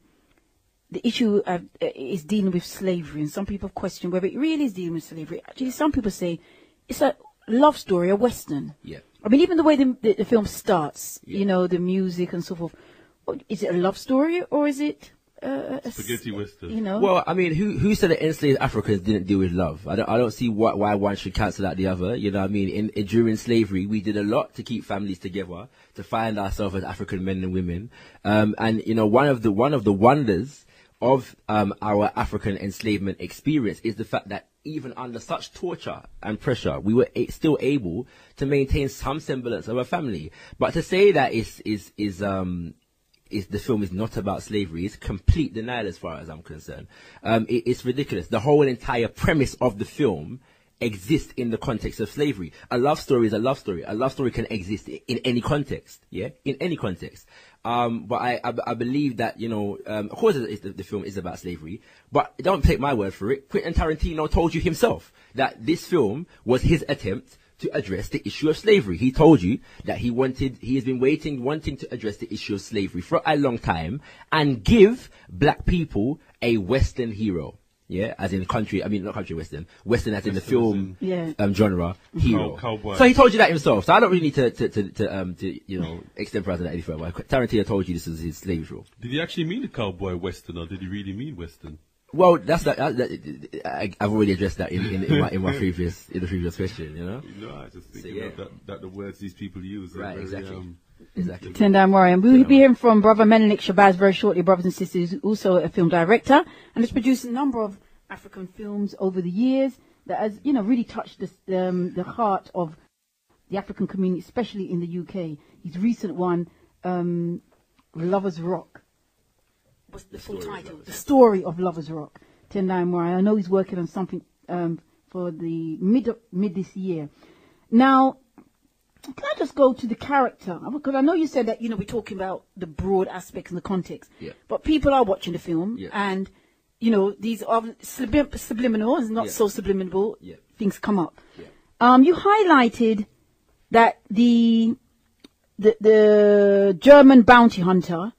Speaker 2: issue is dealing with slavery, and some people question whether it really is dealing with slavery. Actually, some people say it's a love story, a Western.
Speaker 1: Yeah.
Speaker 2: I mean, even the way the film starts, you know, the music and so forth. Is it a love story or is it a
Speaker 4: spaghetti Western?
Speaker 2: You know.
Speaker 1: Well, I mean, who said that enslaved Africans didn't deal with love? I don't see why one should cancel out the other. You know what I mean? During slavery, we did a lot to keep families together, to find ourselves as African men and women. And you know, one of the wonders of our African enslavement experience is the fact that even under such torture and pressure, we were still able to maintain some semblance of a family. But to say that the film is not about slavery is complete denial as far as I'm concerned. It's ridiculous. The whole entire premise of the film exists in the context of slavery. A love story is a love story. A love story can exist in any context. Yeah, in any context. But I believe that, you know, of course the film is about slavery, but don't take my word for it. Quentin Tarantino told you himself that this film was his attempt to address the issue of slavery. He told you that he has been wanting to address the issue of slavery for a long time and give black people a Western hero. Yeah, as in country, I mean, not country Western as in the film genre hero.
Speaker 4: Cowboy.
Speaker 1: So he told you that himself. So I don't really need to you know, extemporize that any further. Tarantino told you this is his slave rule.
Speaker 4: Did he actually mean a cowboy Western, or did he really mean Western?
Speaker 1: Well, I've already addressed that in my previous question, you know.
Speaker 4: No, I just think that the words these people use,
Speaker 1: right?
Speaker 4: Very,
Speaker 1: exactly.
Speaker 2: Tendai Mwari. We'll be hearing from Brother Menelik Shabazz very shortly, brothers and sisters, who's also a film director and has produced a number of African films over the years that has, you know, really touched the heart of the African community, especially in the UK. His recent one, Lovers Rock. What's the full title? The Story of Lovers Rock. Tendai Morai. I know he's working on something for the mid this year. Now, can I just go to the character? Because I know you said that, we're talking about the broad aspects and the context.
Speaker 1: Yeah.
Speaker 2: But people are watching the film, and, these are subliminal and not so subliminal things come up. Yeah. You highlighted that the German bounty hunter,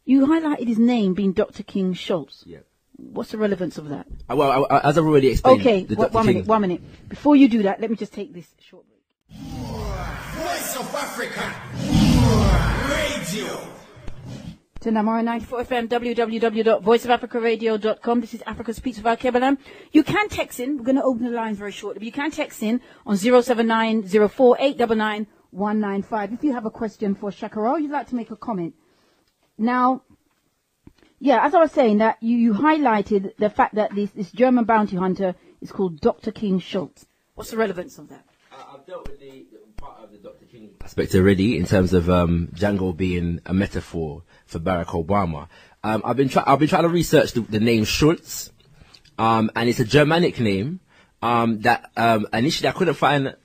Speaker 2: you highlighted his name being Dr. King Schultz. Yeah. What's the relevance of that?
Speaker 1: Well, as I've already explained.
Speaker 2: Okay, one minute. Before you do that, let me just take this short break.
Speaker 11: Voice of Africa Radio.
Speaker 2: Tendai 94 FM, www.voiceofafricaradio.com. This is Africa Speaks with Alkebu-Lan. You can text in. We're going to open the lines very shortly. But you can text in on 07904899195 if you have a question for Shakara or you'd like to make a comment. Now, as I was saying, that you highlighted the fact that this German bounty hunter is called Dr. King Schultz. What's the relevance of that?
Speaker 1: I've dealt with the part of the Dr. King aspect already in terms of Django being a metaphor for Barack Obama. I've been trying to research the name Schultz, and it's a Germanic name that initially I couldn't find.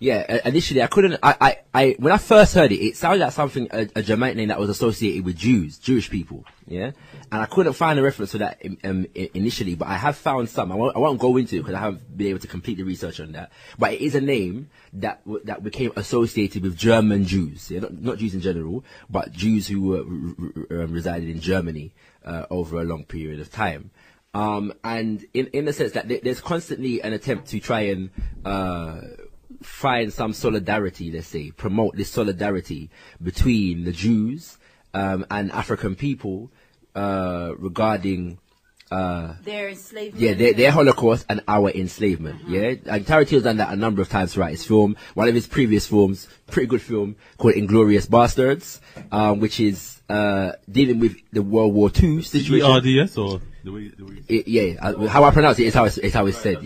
Speaker 1: Initially I couldn't. I when I first heard it, it sounded like something a Germanic name that was associated with Jewish people. Yeah, and I couldn't find a reference to that initially, but I have found some. I won't go into it because I haven't been able to complete the research on that. But it is a name that became associated with German Jews, not Jews in general, but Jews who were resided in Germany over a long period of time. And in the sense that there's constantly an attempt to try and find some solidarity, let's say, promote this solidarity between the Jews and African people regarding
Speaker 2: their enslavement.
Speaker 1: Their Holocaust and our enslavement. And Tarantino's done that a number of times throughout his film. One of his previous films, pretty good film, called Inglourious Bastards, which is dealing with the World War II situation.
Speaker 4: ERDS or the way
Speaker 1: how I pronounce it is how it's said.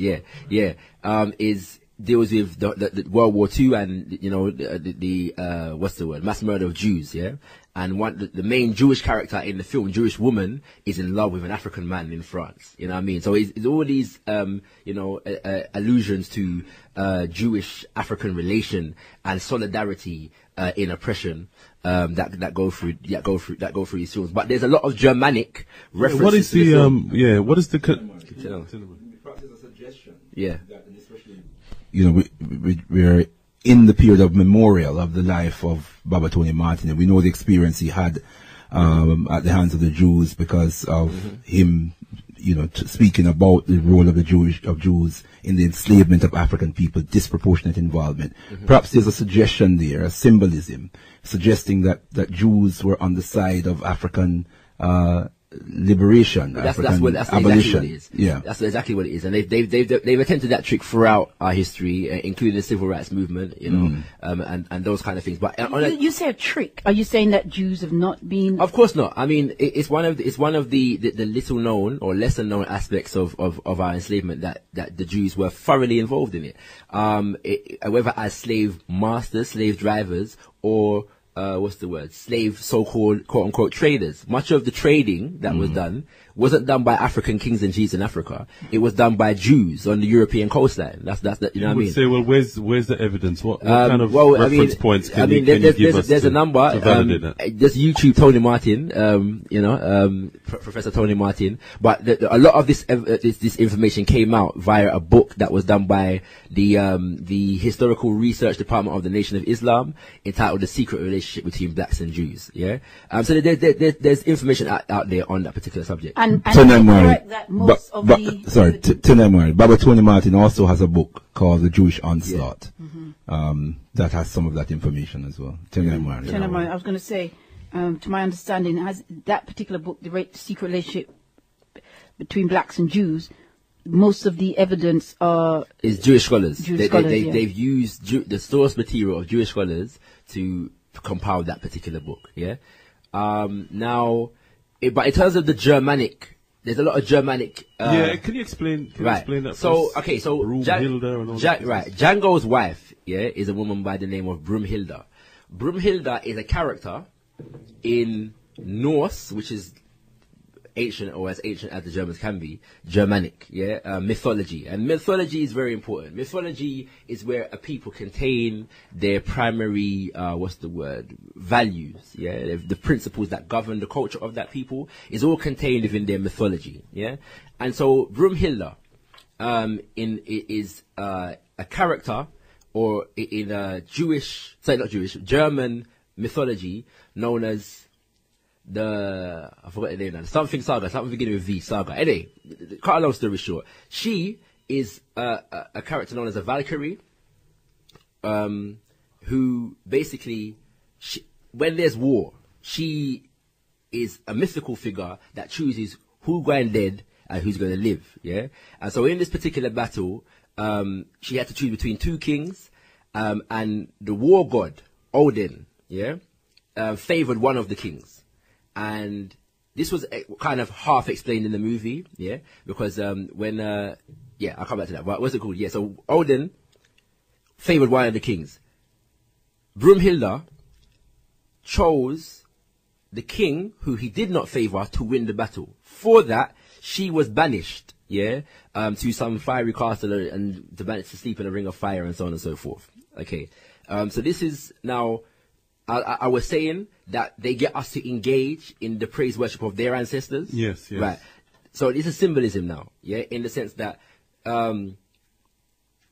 Speaker 1: Deals with the World War II and the what's the word, mass murder of Jews, and the main Jewish character in the film, Jewish woman, is in love with an African man in France. You know what I mean? So it's all these allusions to Jewish African relation and solidarity in oppression that go through these films. But there's a lot of Germanic references.
Speaker 4: What is the what is the
Speaker 3: Practice a suggestion. We're in the period of memorial of the life of Baba Tony Martin, and we know the experience he had at the hands of the Jews because of him, speaking about the role of Jews in the enslavement of African people, disproportionate involvement. Perhaps there's a suggestion there, a symbolism, suggesting that Jews were on the side of African liberation,
Speaker 1: that's
Speaker 3: abolition.
Speaker 1: exactly what it is. That's exactly what it is, and they've attempted that trick throughout our history, including the civil rights movement, and those kind of things. But
Speaker 2: you say a trick. Are you saying that Jews have not been?
Speaker 1: Of course not. I mean, it's one of the little known or lesser known aspects of our enslavement that the Jews were thoroughly involved in it. Whether as slave masters, slave drivers, or slave so-called quote-unquote traders. Much of the trading that was done wasn't done by African kings and chiefs in Africa. It was done by Jews on the European coastline. That's you know what I mean?
Speaker 4: Say, well, where's the evidence? What kind of reference points can you give us?
Speaker 1: There's a number. There's YouTube Tony Martin, Professor Tony Martin. But a lot of this information came out via a book that was done by the Historical Research Department of the Nation of Islam, entitled "The Secret Relationship Between Blacks and Jews." So there's information out there on that particular subject.
Speaker 2: And correct that most of
Speaker 3: Baba Tony Martin also has a book called The Jewish Onslaught that has some of that information as well.
Speaker 2: I was going to say, to my understanding, has that particular book, The Secret Relationship Between Blacks and Jews, most of the evidence
Speaker 1: is Jewish scholars. They've used the source material of Jewish scholars to compile that particular book. But in terms of the Germanic, there's a lot of Germanic.
Speaker 4: Can you explain? Explain that?
Speaker 1: So
Speaker 4: Bro.Ldr.Mbandaka and all that.
Speaker 1: Django's wife, is a woman by the name of Bro.Ldr.Mbandaka. Bro.Ldr.Mbandaka is a character in Norse, which is ancient, or as ancient as the Germans can be, Germanic, mythology. And mythology is very important. Mythology is where a people contain their primary, values, the principles that govern the culture of that people is all contained within their mythology, And so Bro.Ldr.Mbandaka, is a character, or in a German mythology, known as I forgot the name now, something beginning with V, saga. Anyway, cut a long story short, she is a character known as a Valkyrie, who basically, when there's war, she is a mythical figure that chooses who's going dead and who's going to live, And so in this particular battle, she had to choose between two kings, and the war god, Odin, favored one of the kings. And this was kind of half explained in the movie, because when, I'll come back to that. But what's it called? So Odin favored one of the kings. Bro.Ldr.Mbandaka chose the king who he did not favor to win the battle. For that, she was banished, to some fiery castle and to sleep in a ring of fire and so on and so forth. Okay, so this is now, I was saying that they get us to engage in the praise worship of their ancestors.
Speaker 4: Yes.
Speaker 1: Right. So this is symbolism now, in the sense that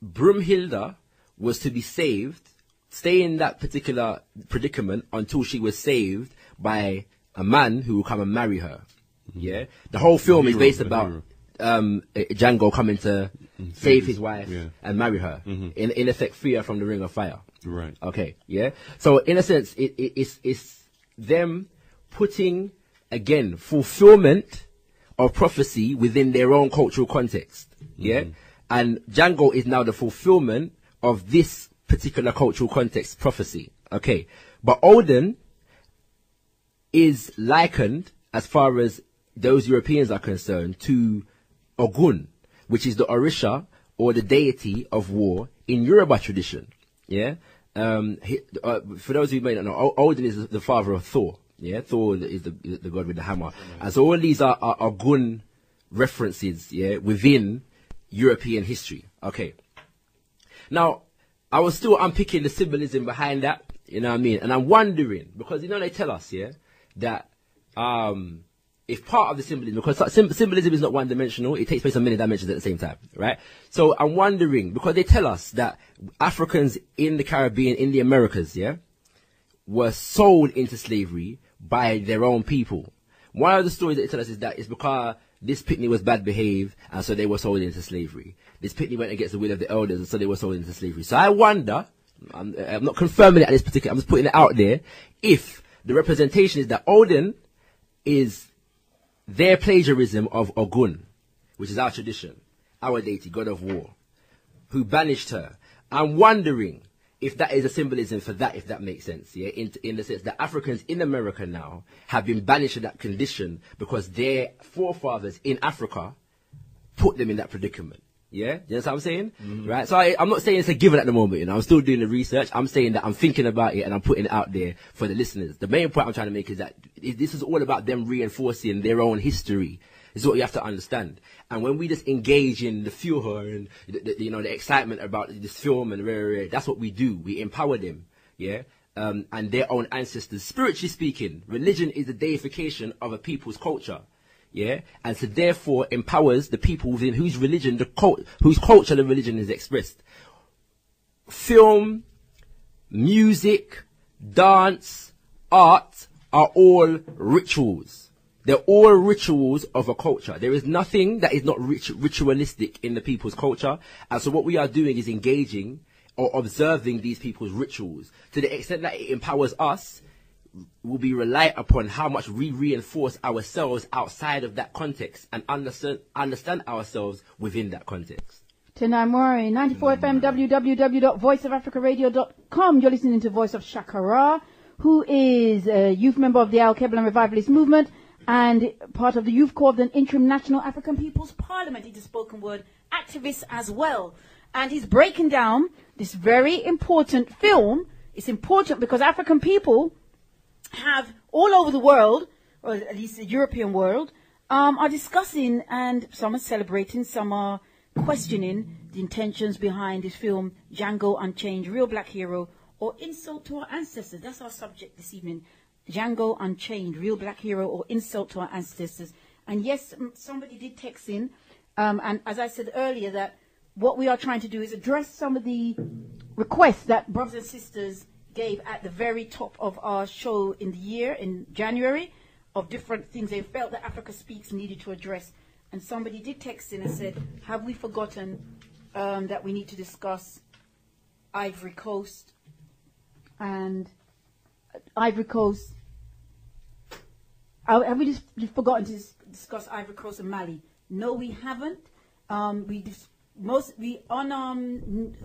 Speaker 1: Bro.Ldr.Mbandaka was to be saved, stay in that particular predicament until she was saved by a man who will come and marry her. The whole film is based about Django coming to save his wife and marry her, in effect free her from the ring of fire.
Speaker 4: Right.
Speaker 1: Okay. So in a sense, it's them putting, again, fulfillment of prophecy within their own cultural context. And Django is now the fulfillment of this particular cultural context prophecy. Okay. But Odin is likened, as far as those Europeans are concerned, to Ogun, which is the Orisha, or the deity of war in Yoruba tradition. For those who may not know, Odin is the father of Thor. Thor is the god with the hammer. And so all these are Ogun references, within European history. Okay. Now, I was still unpicking the symbolism behind that, you know what I mean? And I'm wondering, because, they tell us, that, if part of the symbolism, because symbolism is not one-dimensional, it takes place on many dimensions at the same time, right? So I'm wondering, because they tell us that Africans in the Caribbean, in the Americas, were sold into slavery by their own people. One of the stories that they tell us is that it's because this picnic was bad behaved, and so they were sold into slavery. This picnic went against the will of the elders, and so they were sold into slavery. So I wonder, I'm not confirming it at this particular, I'm just putting it out there, if the representation is that Odin is their plagiarism of Ogun, which is our tradition, our deity, god of war, who banished her. I'm wondering if that is a symbolism for that, if that makes sense, in the sense that Africans in America now have been banished to that condition because their forefathers in Africa put them in that predicament. You know what I'm saying? Right? So I'm not saying it's a given at the moment, I'm still doing the research. I'm saying that I'm thinking about it and I'm putting it out there for the listeners. The main point I'm trying to make is that this is all about them reinforcing their own history. This is what you have to understand. And when we just engage in the furor and the excitement about this film and that's what we do. We empower them, and their own ancestors. Spiritually speaking, religion is the deification of a people's culture. And so therefore empowers the people within whose religion, whose culture the religion is expressed. Film, music, dance, art are all rituals. They're all rituals of a culture. There is nothing that is not ritualistic in the people's culture. And so what we are doing is engaging or observing these people's rituals to the extent that it empowers us. Will be reliant upon how much we reinforce ourselves outside of that context and understand ourselves within that context.
Speaker 2: Tonight, Murray, 94 FM, www.voiceofafricaradio.com. You're listening to Voice of Shakara, who is a youth member of the Alkebu-Lan Revivalist Movement and part of the Youth Corps of the Interim National African People's Parliament. He's a spoken word activist as well. And he's breaking down this very important film. It's important because African people have all over the world, or at least the European world, are discussing, and some are celebrating, some are questioning the intentions behind this film, Django Unchained, Real Black Hero, or Insult to Our Ancestors. That's our subject this evening. Django Unchained, Real Black Hero, or Insult to Our Ancestors. And yes, somebody did text in, and as I said earlier, that what we are trying to do is address some of the requests that brothers and sisters gave at the very top of our show in the year, in January, of different things they felt that Africa Speaks needed to address. And somebody did text in and said, have we forgotten that we need to discuss Ivory Coast and Ivory Coast? Have we just forgotten to discuss Ivory Coast and Mali? No, we haven't. On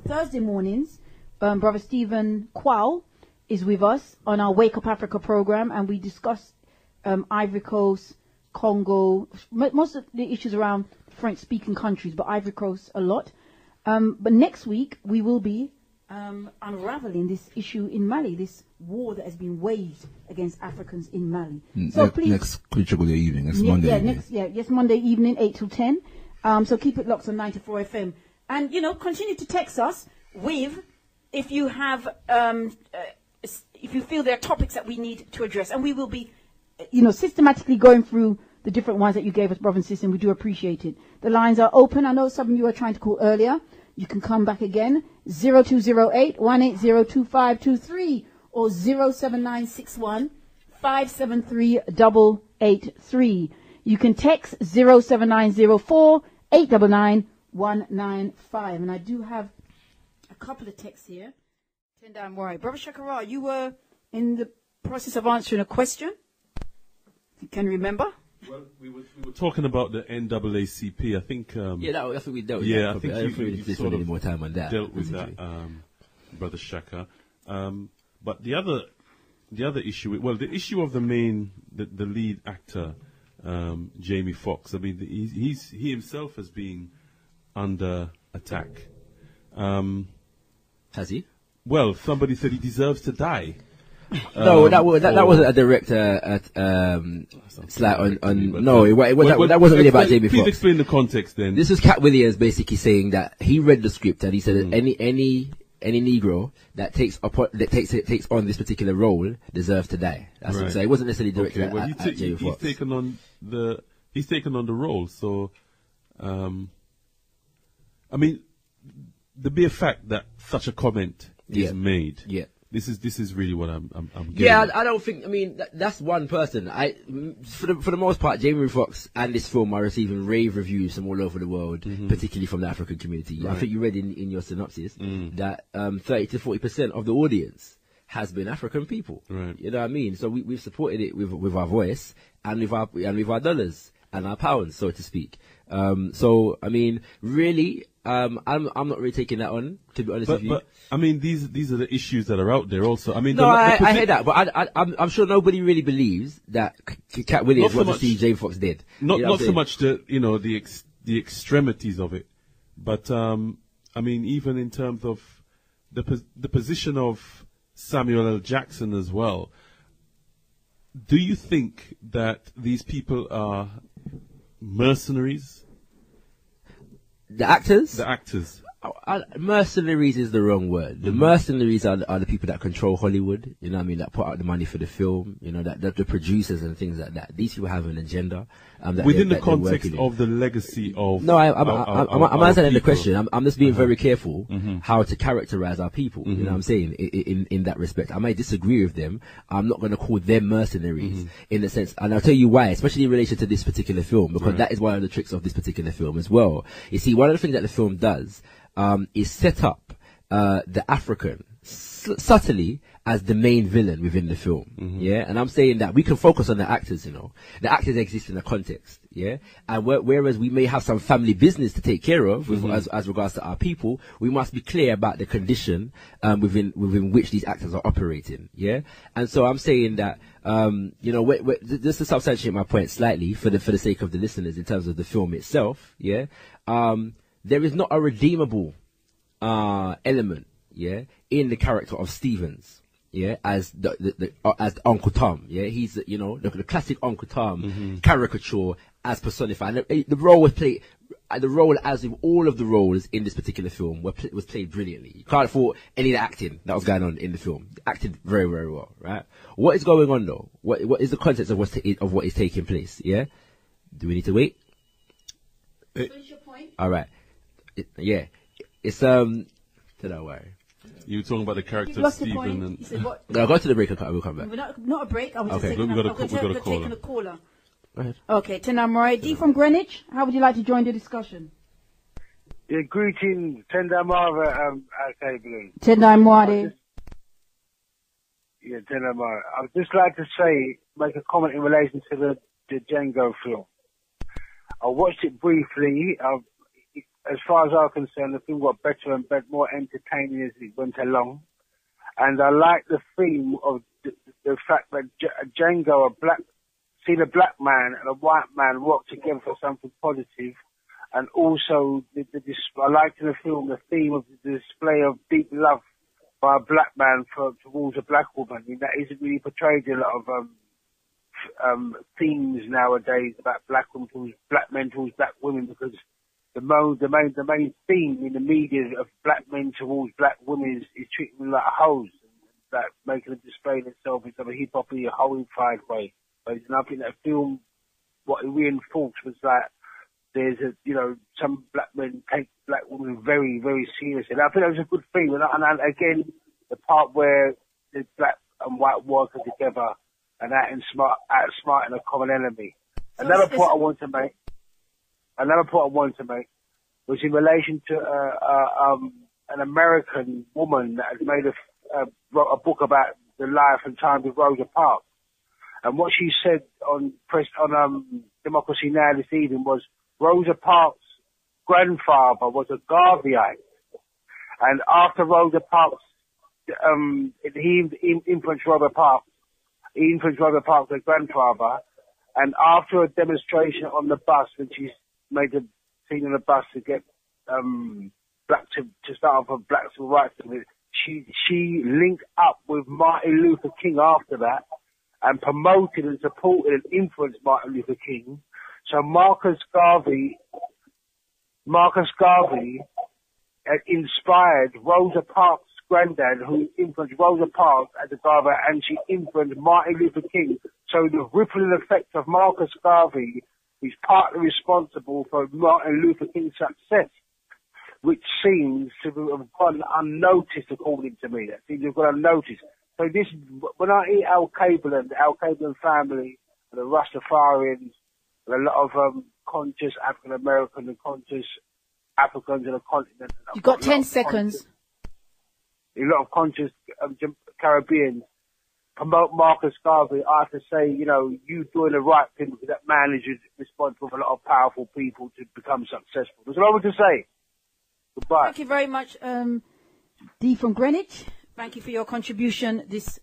Speaker 2: Thursday mornings, Brother Stephen Quao is with us on our Wake Up Africa program, and we discuss Ivory Coast, Congo, most of the issues around French-speaking countries, but Ivory Coast a lot. But next week we will be unraveling this issue in Mali, this war that has been waged against Africans in Mali. So please,
Speaker 3: next evening, next Monday evening.
Speaker 2: Yes, Monday evening, 8 till 10. So keep it locked on 94 FM, and continue to text us with if you have if you feel there are topics that we need to address, and we will be systematically going through the different ones that you gave us, brother and sister, and we do appreciate it. The lines are open. I know some of you were trying to call earlier. You can come back again, 0208 180 2523 or 07961 573 883. You can text 07904 899 195. And I do have a couple of texts here. Turn down right. Brother Shakara, you were in the process of answering a question. If you can remember.
Speaker 4: Well, we were talking about the NAACP. I think.
Speaker 1: That's what we dealt with.
Speaker 4: Yeah, I think
Speaker 1: I don't think we spend any more time on that.
Speaker 4: Dealt with that, Brother Shaka. But the other issue, the issue of the lead actor, Jamie Foxx. I mean, he himself has been under attack.
Speaker 1: Has he?
Speaker 4: Well, somebody said he deserves to die.
Speaker 1: No, that wasn't a direct slight on. No, that wasn't really about Jamie Foxx.
Speaker 4: Please explain the context then.
Speaker 1: This was Cat Williams basically saying that he read the script and he said that any Negro that takes on this particular role deserves to die. That's what I'm saying. It wasn't necessarily directed at Jamie Foxx.
Speaker 4: He's taken on the role. So, I mean, the mere fact that such a comment is made.
Speaker 1: Yeah.
Speaker 4: This is really what I'm getting.
Speaker 1: Yeah, I don't think. I mean, that's one person. For the most part, Jamie Foxx and this film are receiving rave reviews from all over the world, particularly from the African community. Right. I think you read in your synopsis that 30 to 40% of the audience has been African people. Right. You know what I mean? So we've supported it with our voice and with our dollars and our pounds, so to speak. So I mean, really. I'm not really taking that on, to be honest with you.
Speaker 4: But I mean, these are the issues that are out there also. I mean,
Speaker 1: no, I hear that, but I'm sure nobody really believes that Cat Williams wants to see Jamie Foxx dead.
Speaker 4: Not so much the extremities of it, but I mean, even in terms of the position of Samuel L. Jackson as well. Do you think that these people are mercenaries?
Speaker 1: The actors?
Speaker 4: The actors.
Speaker 1: Mercenaries is the wrong word. The mercenaries are the people that control Hollywood, you know what I mean, that put out the money for the film, you know, that the producers and things like that. These people have an agenda.
Speaker 4: Within the context of the legacy of...
Speaker 1: No, I'm answering the question. I'm just being very careful how to characterize our people, you know what I'm saying, in that respect. I may disagree with them. I'm not going to call them mercenaries in the sense, and I'll tell you why, especially in relation to this particular film, because that is one of the tricks of this particular film as well. You see, one of the things that the film does is set up the African subtly as the main villain within the film, yeah. And I'm saying that we can focus on the actors, you know. The actors exist in a context, yeah. And whereas we may have some family business to take care of as regards to our people, we must be clear about the condition within which these actors are operating, yeah. And so I'm saying that you know, just to substantiate my point slightly for the sake of the listeners in terms of the film itself, yeah. There is not a redeemable element, yeah, in the character of Stevens, yeah, as as Uncle Tom, yeah. He's, you know, the classic Uncle Tom caricature as personified. And the role was played. The role, as with all of the roles in this particular film, was played brilliantly. You can't fault any of the acting that was going on in the film. Acted very, very well, right? What is going on though? What is the context of what is taking place? Yeah. Do we need to wait?
Speaker 2: Finish your point.
Speaker 1: All right. It's Don't worry.
Speaker 4: You were talking about the character of Stephen and.
Speaker 1: No, go to the break. We'll come back.
Speaker 2: Not a break. I was
Speaker 1: Okay.
Speaker 2: just
Speaker 4: We've got
Speaker 2: taking a caller.
Speaker 1: Go ahead.
Speaker 2: Okay, Tendai D from Greenwich. How would you like to join the discussion?
Speaker 12: Yeah, greetings, Tendai Marva, Alkebu-Lan.
Speaker 2: Tendai Mwade.
Speaker 12: Yeah, Tendai Marva. I would just like to make a comment in relation to the Django film. I watched it briefly. As far as I'm concerned, the film got better and better, more entertaining as it went along. And I like the theme of the fact that Django, seen a black man and a white man work together for something positive, and also I liked in the film the theme of the display of deep love by a black man towards a black woman. I mean, that isn't really portrayed in a lot of themes nowadays about black men towards black women, because the main theme in the media of black men towards black women is treating them like hoes, like making them display themselves in some hip hop hoified way. But it's nothing that film, what it reinforced was that there's some black men take black women very, very seriously. And I think that was a good thing. And again, the part where the black and white working together and outsmarting a common enemy. Another point I want to make was in relation to an American woman that has made wrote a book about the life and times of Rosa Parks. And what she said on Democracy Now! This evening was Rosa Parks' grandfather was a Garveyite. And after Rosa Parks, he influenced Rosa Parks. He influenced Rosa Parks, her grandfather. And after a demonstration on the bus, when she made the scene on the bus to get black to start off a black civil rights movement, she linked up with Martin Luther King after that, and promoted and supported and influenced Martin Luther King. So Marcus Garvey had inspired Rosa Parks' granddad, who influenced Rosa Parks as a Garvey, and she influenced Martin Luther King. So the rippling effect of Marcus Garvey is partly responsible for Martin Luther King's success, which seems to have gone unnoticed, according to me. That seems to have gone unnoticed. So this, when I eat Alkebu-Lan, the Alkebu-Lan family, and the Rastafarians, and a lot of conscious African American and conscious Africans in the continent.
Speaker 2: You've got 10 seconds.
Speaker 12: A lot of conscious Caribbeans promote Marcus Garvey. I have to say, you doing the right thing, because that man is responsible for a lot of powerful people to become successful. That's what I want to say. Goodbye.
Speaker 2: Thank you very much, D from Greenwich. Thank you for your contribution this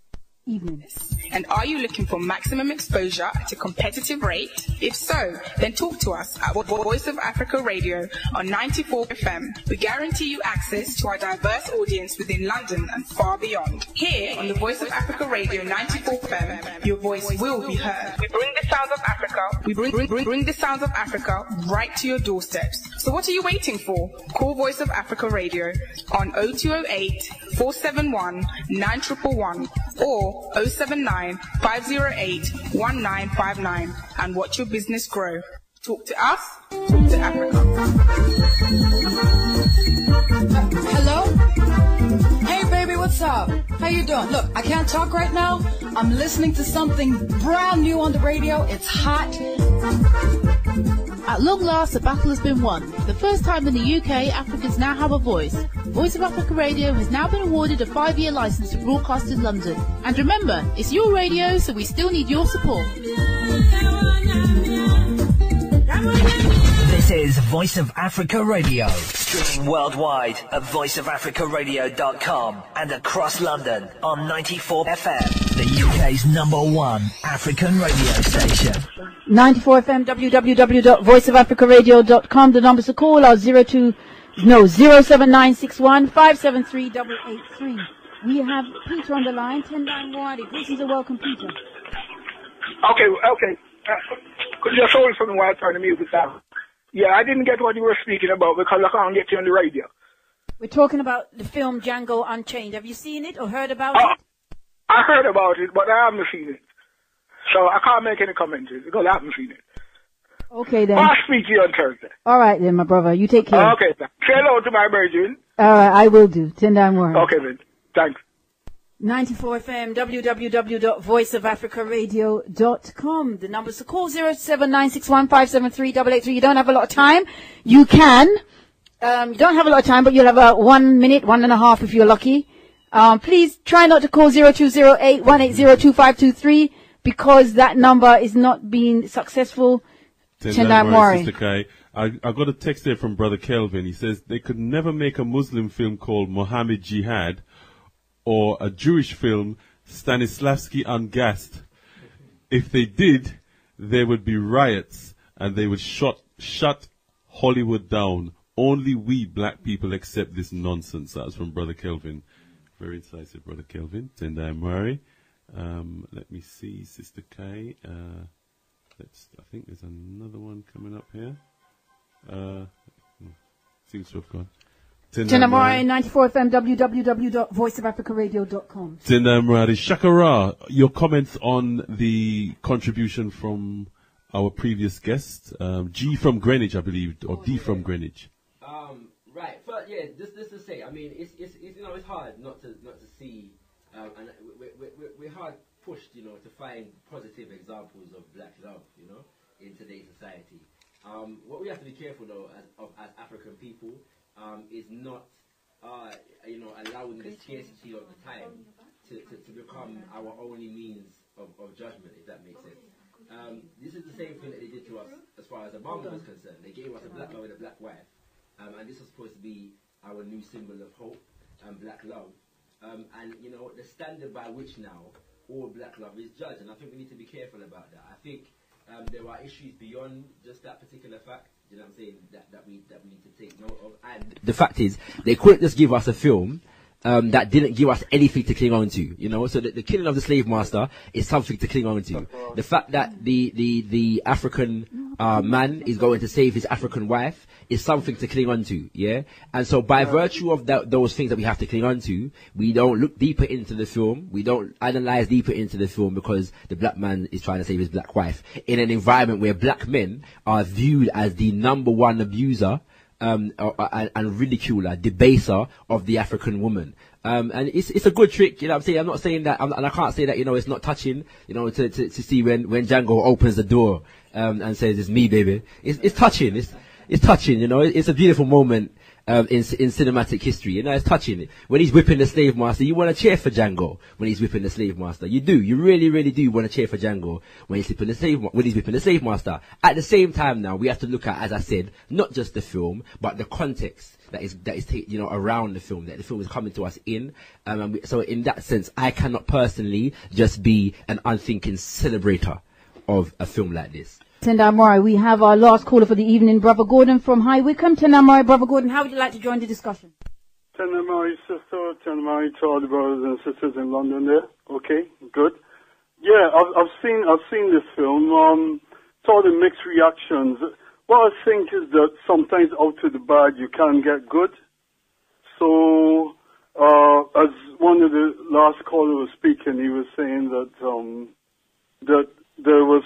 Speaker 2: evening.
Speaker 13: And are you looking for maximum exposure at a competitive rate? If so, then talk to us at Voice of Africa Radio on 94 FM. We guarantee you access to our diverse audience within London and far beyond. Here on the Voice of Africa Radio 94 FM, your voice will be heard. We bring the sounds of Africa. We bring the sounds of Africa right to your doorsteps. So what are you waiting for? Call Voice of Africa Radio on 0208 471 9111 or 079 508 1959 and watch your business grow. Talk to us, talk to Africa.
Speaker 14: Hello? Hey baby, what's up? How you doing? Look, I can't talk right now. I'm listening to something brand new on the radio. It's hot.
Speaker 15: At long last, the battle has been won. For the first time in the UK, Africans now have a voice. Voice of Africa Radio has now been awarded a 5-year license to broadcast in London. And remember, it's your radio, so we still need your support.
Speaker 5: This is Voice of Africa Radio, streaming worldwide at voiceofafricaradio.com and across London on 94 FM, the UK's #1 African radio station.
Speaker 2: 94 FM, www.voiceofafricaradio.com. The numbers to call are 07961 573 883. We have Peter on the line, 10 9 Wadi. Greetings and welcome, Peter.
Speaker 12: Okay.
Speaker 16: Could you just hold something while I turn the music down? Yeah, I didn't get what you were speaking about because I can't get you on the radio.
Speaker 2: We're talking about the film Django Unchained. Have you seen it or heard about it?
Speaker 16: I heard about it, but I haven't seen it. So I can't make any comments because I haven't seen it.
Speaker 2: Okay, then.
Speaker 16: I'll speak to you on Thursday.
Speaker 2: All right, then, my brother. You take care.
Speaker 16: Okay, then. Say hello to my virgin.
Speaker 2: All right, I will do. Tendai Mori.
Speaker 16: Okay, then. Thanks.
Speaker 2: 94 FM, www.voiceofafricaradio.com. The numbers to call 0796157388. You don't have a lot of time. You can. You don't have a lot of time, but you'll have 1 minute, 1.5 if you're lucky. Please try not to call 0208-180-2523 because that number is not being successful. Tendai Mori.
Speaker 4: Sister Kai. I got a text there from Brother Kelvin. He says they could never make a Muslim film called Mohammed Jihad or a Jewish film, Stanislavski Ungassed. If they did, there would be riots and they would shut Hollywood down. Only we black people accept this nonsense. That was from Brother Kelvin. Very incisive, Brother Kelvin. Tendai Mori. Let me see, Sister Kai. I think there's another one coming up here. Seems to have gone.
Speaker 2: Tendai Mori, 94 FM, www.voiceofafricaradio.com.
Speaker 4: Tendai Mori. Shakara, your comments on the contribution from our previous guest, G from Greenwich, I believe, or D from Greenwich.
Speaker 1: Right, but yeah, just to say, I mean, it's hard not to see, and we're hard pushed, to find positive examples of black love, in today's society. What we have to be careful though, as African people, is not, allowing the scarcity of the time to become our only means of judgment, if that makes sense. This is the same thing that they did to us as far as Obama was concerned. They gave us a black man with a black wife, and this was supposed to be our new symbol of hope and black love. And the standard by which now all black love is judged, and I think we need to be careful about that. I think there are issues beyond just that particular fact. You know what I'm saying? That we need to take note of. And the fact is, they couldn't just give us a film that didn't give us anything to cling on to, So the killing of the slave master is something to cling on to. The fact that the African man is going to save his African wife is something to cling on to, yeah? And so by virtue of those things that we have to cling on to, we don't look deeper into the film, we don't analyze deeper into the film because the black man is trying to save his black wife in an environment where black men are viewed as the number one abuser and ridiculer, debaser of the African woman. And it's a good trick, I'm saying. I'm not saying that, and I can't say that, it's not touching, to see when Django opens the door, and says, "It's me, baby." It's touching. It's touching, It's a beautiful moment, in cinematic history, It's touching. When he's whipping the slave master, you want to cheer for Django when he's whipping the slave master. You do. You really, really do want to cheer for Django when he's whipping the slave master. At the same time now, we have to look at, as I said, not just the film, but the context that is around the film, that the film is coming to us in. So in that sense, I cannot personally just be an unthinking celebrator of a film like this.
Speaker 2: Tendai Mori, we have our last caller for the evening, Brother Gordon from High Wycombe. Tendai Mori, Brother Gordon, how would you like to join the discussion?
Speaker 17: Tendai Mori, sister, Tendai Mori to all the brothers and sisters in London there. Okay, good. Yeah, I've seen this film. Saw the mixed reactions. What I think is that sometimes out of the bad you can get good. So, as one of the last callers was speaking, he was saying that there was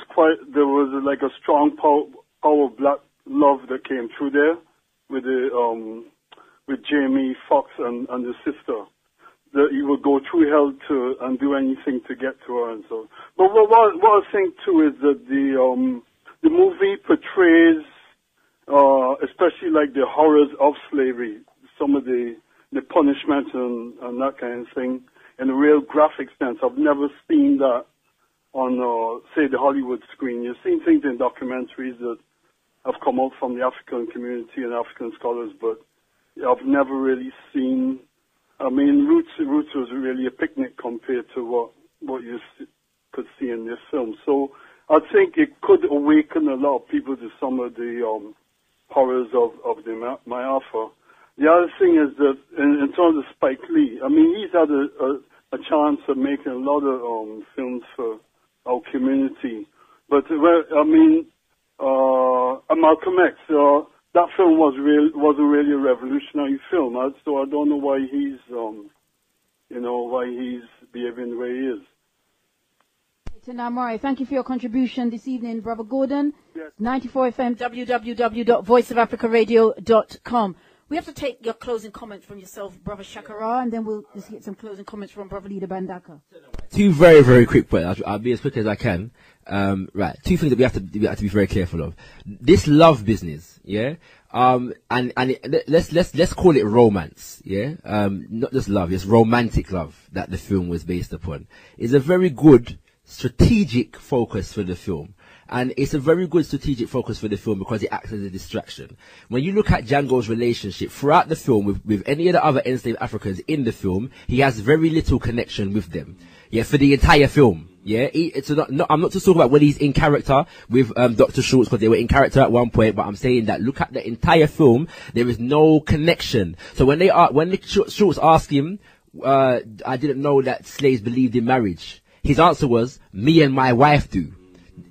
Speaker 17: like a strong power of black love that came through there with Jamie Foxx and the sister. That he would go through hell and do anything to get to her and so. But what I think too is that the movie portrays, especially like the horrors of slavery, some of the punishment and that kind of thing, in a real graphic sense. I've never seen that on, say, the Hollywood screen. You've seen things in documentaries that have come out from the African community and African scholars, but I've never really seen. I mean, Roots was really a picnic compared to what you could see in this film. So I think it could awaken a lot of people to some of the horrors of the Ma'afa. The other thing is that in terms of Spike Lee, I mean, he's had a chance of making a lot of films for our community. But, I mean, Malcolm X. That film wasn't really a revolutionary film, so I don't know why he's behaving the way he is.
Speaker 2: Tanamari, thank you for your contribution this evening, Brother Gordon. Yes. 94 FM, www.voiceofafricaradio.com. We have to take your closing comments from yourself, Brother Shakara, and then we'll just get some closing comments from Bro.Ldr.Mbandaka.
Speaker 1: Two very, very quick points. I'll be as quick as I can. Right. Two things that we have to be very careful of. This love business, yeah? Let's call it romance, yeah? Not just love, it's romantic love that the film was based upon. It's a very good strategic focus for the film. And it's a very good strategic focus for the film because it acts as a distraction. When you look at Django's relationship throughout the film with any of the other enslaved Africans in the film, he has very little connection with them. Yeah, for the entire film. Yeah, I'm not just talking about when he's in character with Dr. Schultz, because they were in character at one point, but I'm saying that look at the entire film, there is no connection. So when Schultz asked him, I didn't know that slaves believed in marriage. His answer was, me and my wife do.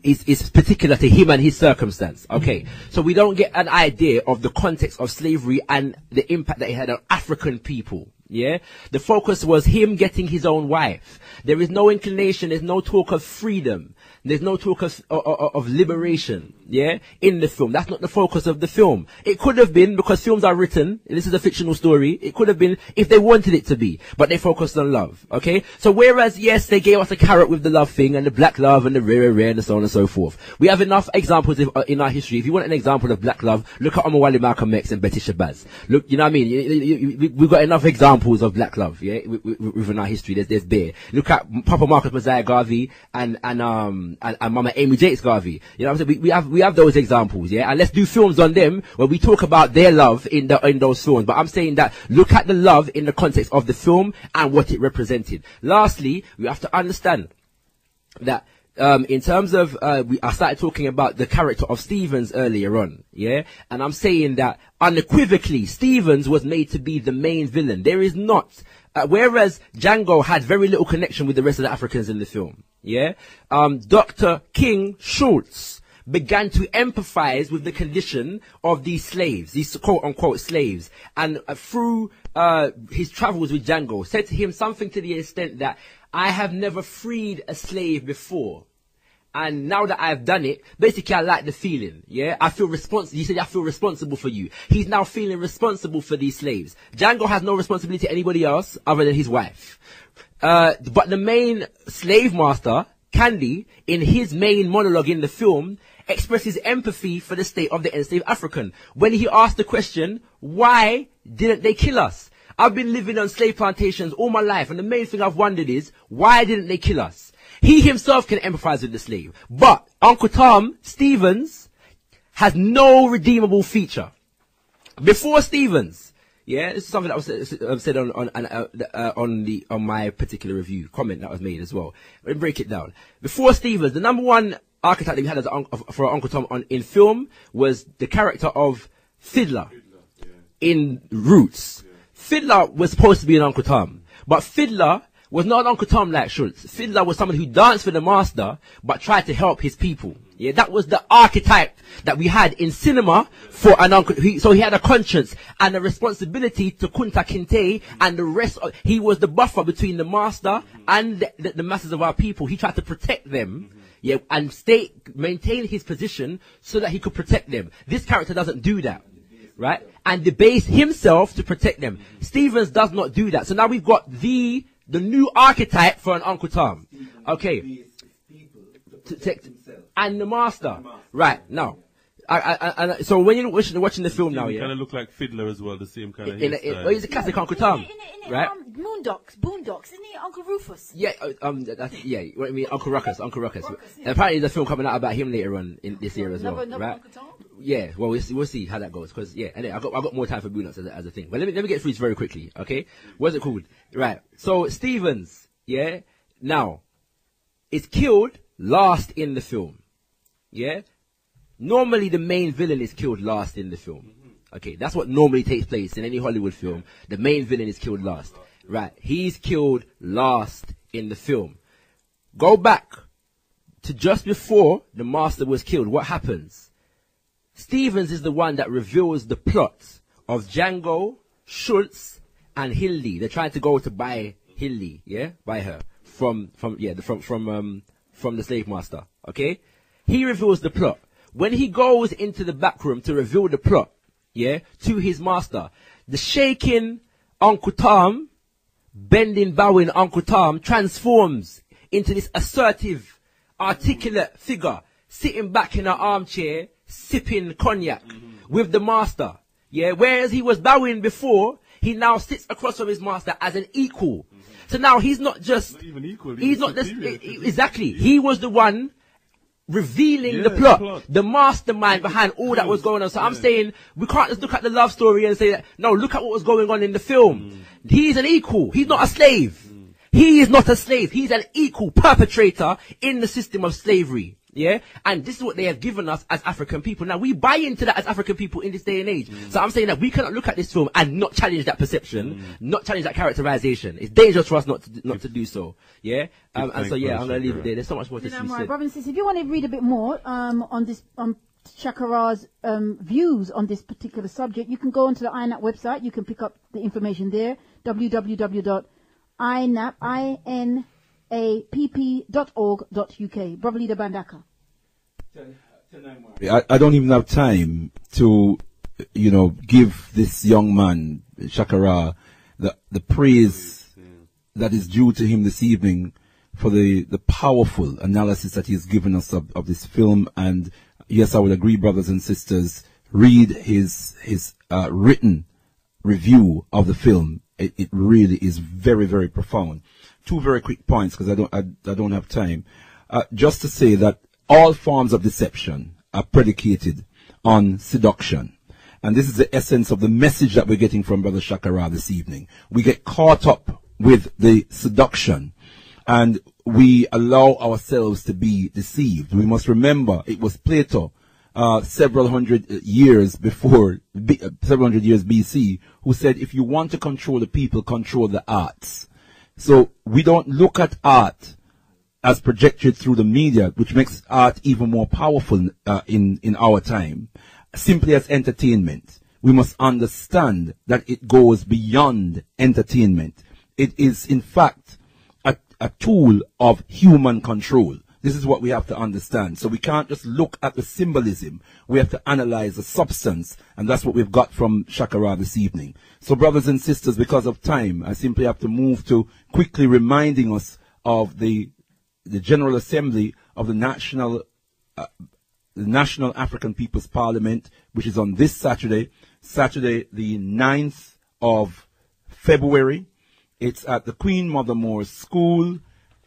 Speaker 1: It's particular to him and his circumstance. Okay, so we don't get an idea of the context of slavery and the impact that it had on African people. Yeah, the focus was him getting his own wife. There is no inclination, there's no talk of freedom, there's no talk of liberation, yeah, in the film. That's not the focus of the film. It could have been, because films are written, and this is a fictional story, it could have been if they wanted it to be, but they focused on love, okay? So whereas, yes, they gave us a carrot with the love thing, and the black love, and the rare, and so on and so forth. We have enough examples in our history. If you want an example of black love, look at Omawale Malcolm X and Betty Shabazz. Look, you know what I mean? We've got enough examples of black love, yeah, within our history. There's there. Look at Papa Marcus Mosiah Garvey and Mama Amy Jakes Garvey. You know what I'm saying? We have those examples, yeah, and let's do films on them where we talk about their love in those films. But I'm saying that look at the love in the context of the film and what it represented. Lastly, we have to understand that in terms of, I started talking about the character of Stevens earlier on, yeah? And I'm saying that unequivocally, Stevens was made to be the main villain. There is not, whereas Django had very little connection with the rest of the Africans in the film, yeah? Dr. King Schultz began to empathize with the condition of these slaves, these quote-unquote slaves, and through his travels with Django, said to him something to the extent that, I have never freed a slave before. And now that I've done it, basically I like the feeling, yeah? I feel responsible. He said, I feel responsible for you. He's now feeling responsible for these slaves. Django has no responsibility to anybody else other than his wife. But the main slave master, Candy, in his main monologue in the film, expresses empathy for the state of the enslaved African. When he asked the question, why didn't they kill us? I've been living on slave plantations all my life, and the main thing I've wondered is, why didn't they kill us? He himself can empathize with the slave. But Uncle Tom, Stevens, has no redeemable feature. Before Stevens, yeah, this is something that was said on my particular review, comment that was made as well. Let me break it down. Before Stevens, the number one archetype that we had for Uncle Tom in film was the character of Fiddler in Roots. Fiddler was supposed to be an Uncle Tom, but Fiddler was not an Uncle Tom like Schultz. Fiddler was someone who danced for the master, but tried to help his people. Yeah, that was the archetype that we had in cinema for an uncle. So he had a conscience and a responsibility to Kunta Kinte and the rest. He was the buffer between the master and the masses of our people. He tried to protect them, yeah, and maintain his position so that he could protect them. This character doesn't do that. Right? And debase himself to protect them. Stevens does not do that. So now we've got the new archetype for an Uncle Tom. Okay. And the master. Right. Now. So when you're watching the film now, yeah.
Speaker 4: kind of look like Fiddler as well, the same kind of
Speaker 2: hairstyle.
Speaker 1: He's a classic Uncle Tom. Right?
Speaker 2: Boondocks, isn't he Uncle Rufus?
Speaker 1: Yeah, yeah, what I mean, Uncle Ruckus. Yeah. Apparently there's a film coming out about him later on in this year as well, right? Uncle Tom? Yeah, well, we'll see how that goes, because, yeah, anyway, I got more time for Boondocks as a thing. But let me get through this very quickly, okay? What's it called? Right, so Stevens, yeah, now, is killed last in the film, yeah? Normally the main villain is killed last in the film. Okay, that's what normally takes place in any Hollywood film. The main villain is killed last. Right, he's killed last in the film. Go back to just before the master was killed. What happens? Stevens is the one that reveals the plots of Django, Schultz, and Hildy. They're trying to go to buy Hildy, yeah, buy her from the slave master. Okay, he reveals the plot. When he goes into the back room to reveal the plot, yeah, to his master, the shaking Uncle Tom, bending, bowing Uncle Tom transforms into this assertive, articulate figure sitting back in an armchair, sipping cognac with the master. Yeah, whereas he was bowing before, he now sits across from his master as an equal. So now he's not just, not even equal, he's not just, exactly, he was the one revealing the plot, the mastermind behind all that was going on. So I'm saying, we can't just look at the love story and say that, no, look at what was going on in the film. He's an equal, he's not a slave. He is not a slave, he's an equal perpetrator in the system of slavery. Yeah, and this is what they have given us as African people. Now we buy into that as African people in this day and age. So I'm saying that we cannot look at this film and not challenge that perception, not challenge that characterization. It's dangerous for us not to do so. Yeah, and so yeah, I'm gonna leave it there. There's so much more to be said.
Speaker 2: Brothers and sisters, if you want to read a bit more on this Shakara's views on this particular subject, you can go onto the INAP website. You can pick up the information there. www.inapp.org.uk. Bro.Ldr.Mbandaka.
Speaker 3: I don't even have time to, give this young man, Shakara, the praise that is due to him this evening for the powerful analysis that he's given us of this film. And yes, I would agree, brothers and sisters, read his written review of the film. It really is very, very profound. Two very quick points, because I don't have time. Just to say that all forms of deception are predicated on seduction. And this is the essence of the message that we're getting from Brother Shakara this evening. We get caught up with the seduction and we allow ourselves to be deceived. We must remember it was Plato, several hundred years BC, who said, if you want to control the people, control the arts. So we don't look at art as projected through the media, which makes art even more powerful in our time, simply as entertainment. We must understand that it goes beyond entertainment. It is, in fact, a tool of human control. This is what we have to understand. So we can't just look at the symbolism. We have to analyze the substance, and that's what we've got from Shakara this evening. So brothers and sisters, because of time, I simply have to move to quickly reminding us of the General Assembly of the National African People's Parliament, which is on this Saturday, the 9th of February. It's at the Queen Mother More School,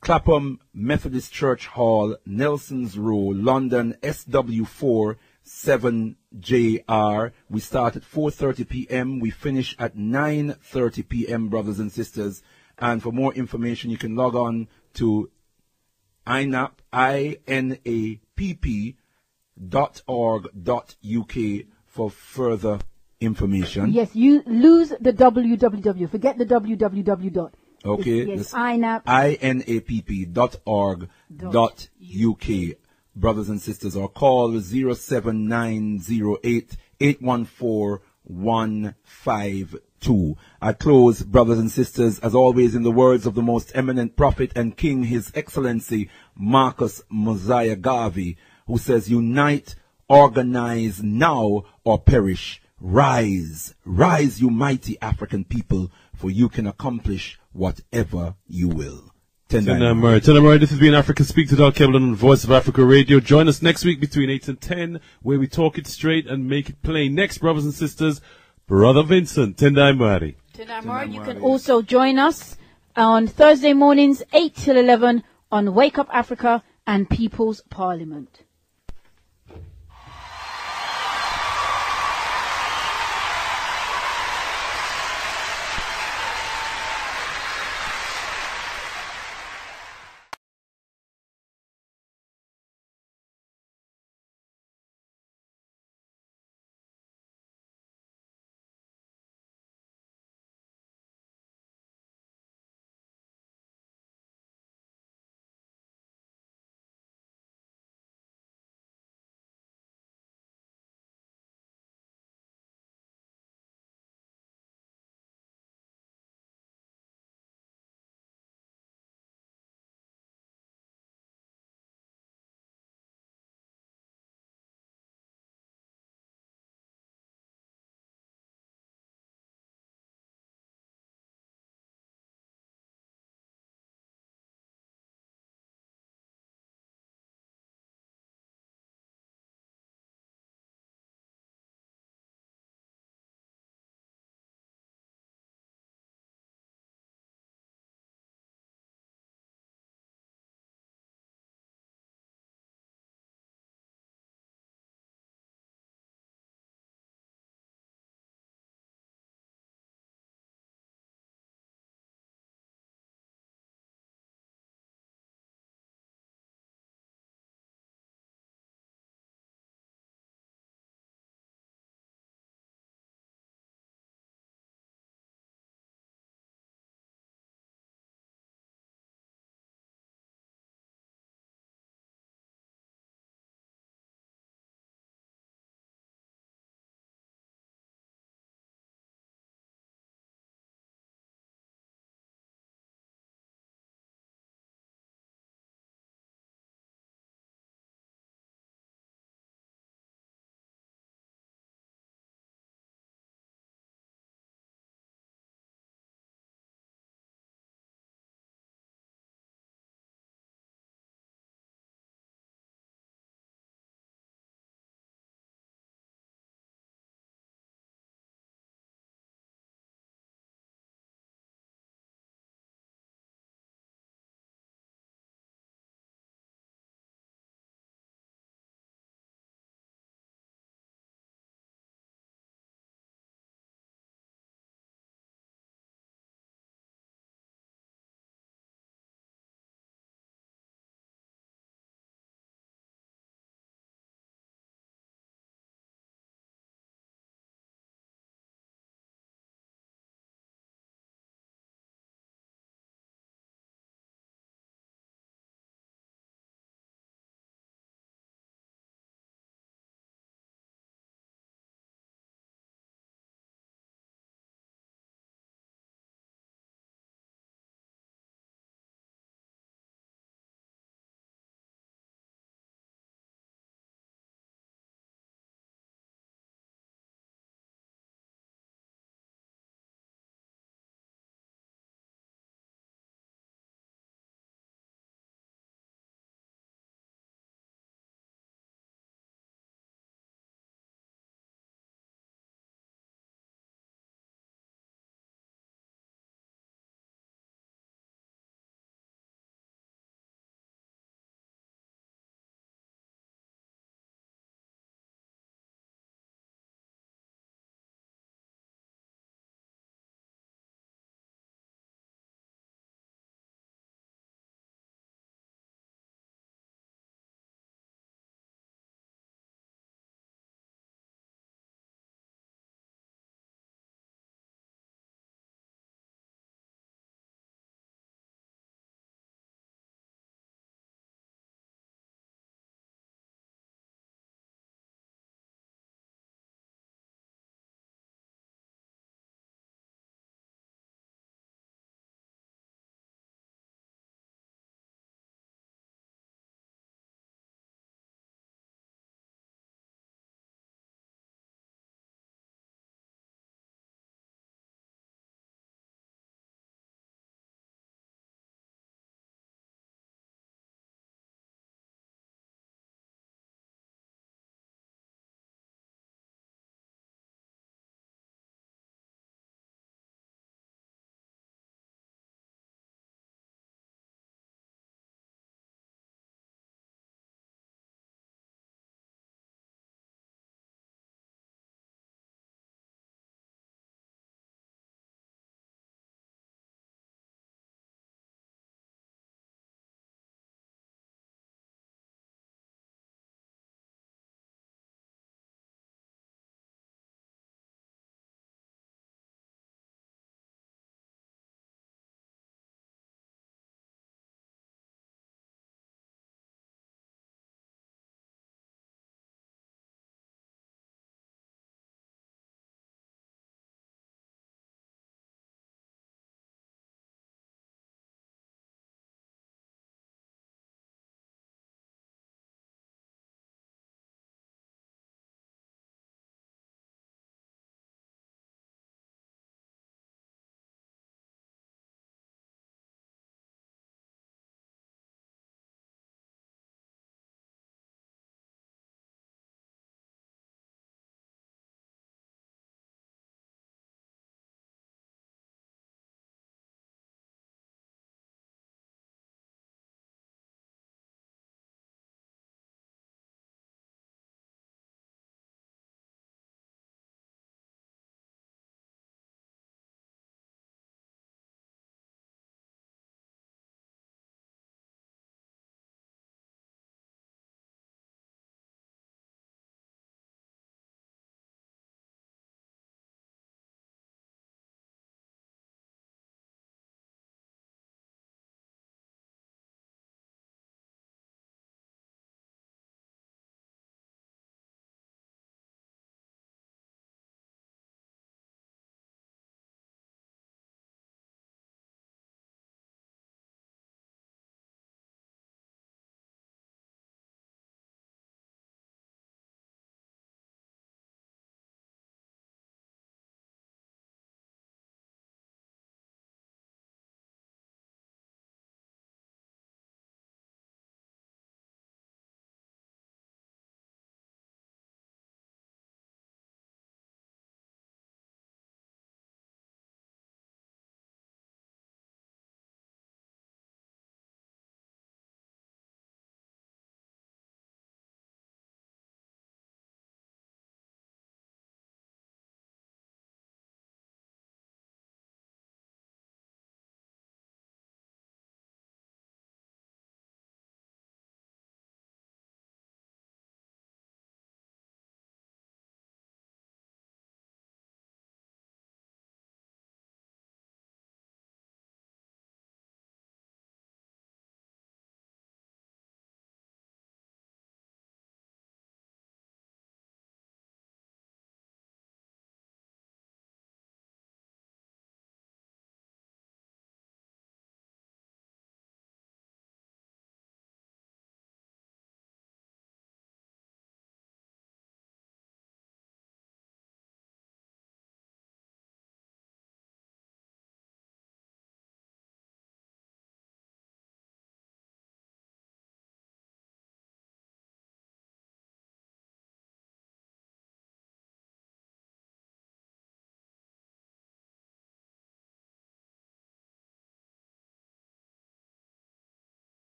Speaker 3: Clapham Methodist Church Hall, Nelson's Row, London, SW4 7JR. We start at 4:30 p.m. We finish at 9:30 p.m., brothers and sisters. And for more information, you can log on to inapp.org.uk for further information.
Speaker 2: Yes, you lose the www. Forget the www.
Speaker 3: Okay.
Speaker 2: Yes, INAP.
Speaker 3: inapp.org.uk. Brothers and sisters, or call 07908-814-152. I close, brothers and sisters, as always, in the words of the most eminent prophet and king, His Excellency Marcus Mosiah Garvey, who says, unite, organize now or perish. Rise, rise, you mighty African people, for you can accomplish whatever you will.
Speaker 4: Tenamari, this has been Africa Speak to Alkebu-Lan on Voice of Africa Radio. Join us next week between 8 and 10, where we talk it straight and make it plain. Next, brothers and sisters, Brother Vincent. Tenamari.
Speaker 2: You can also join us on Thursday mornings, 8 till 11, on Wake Up Africa and People's Parliament.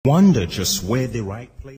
Speaker 18: Wonder just where the right place.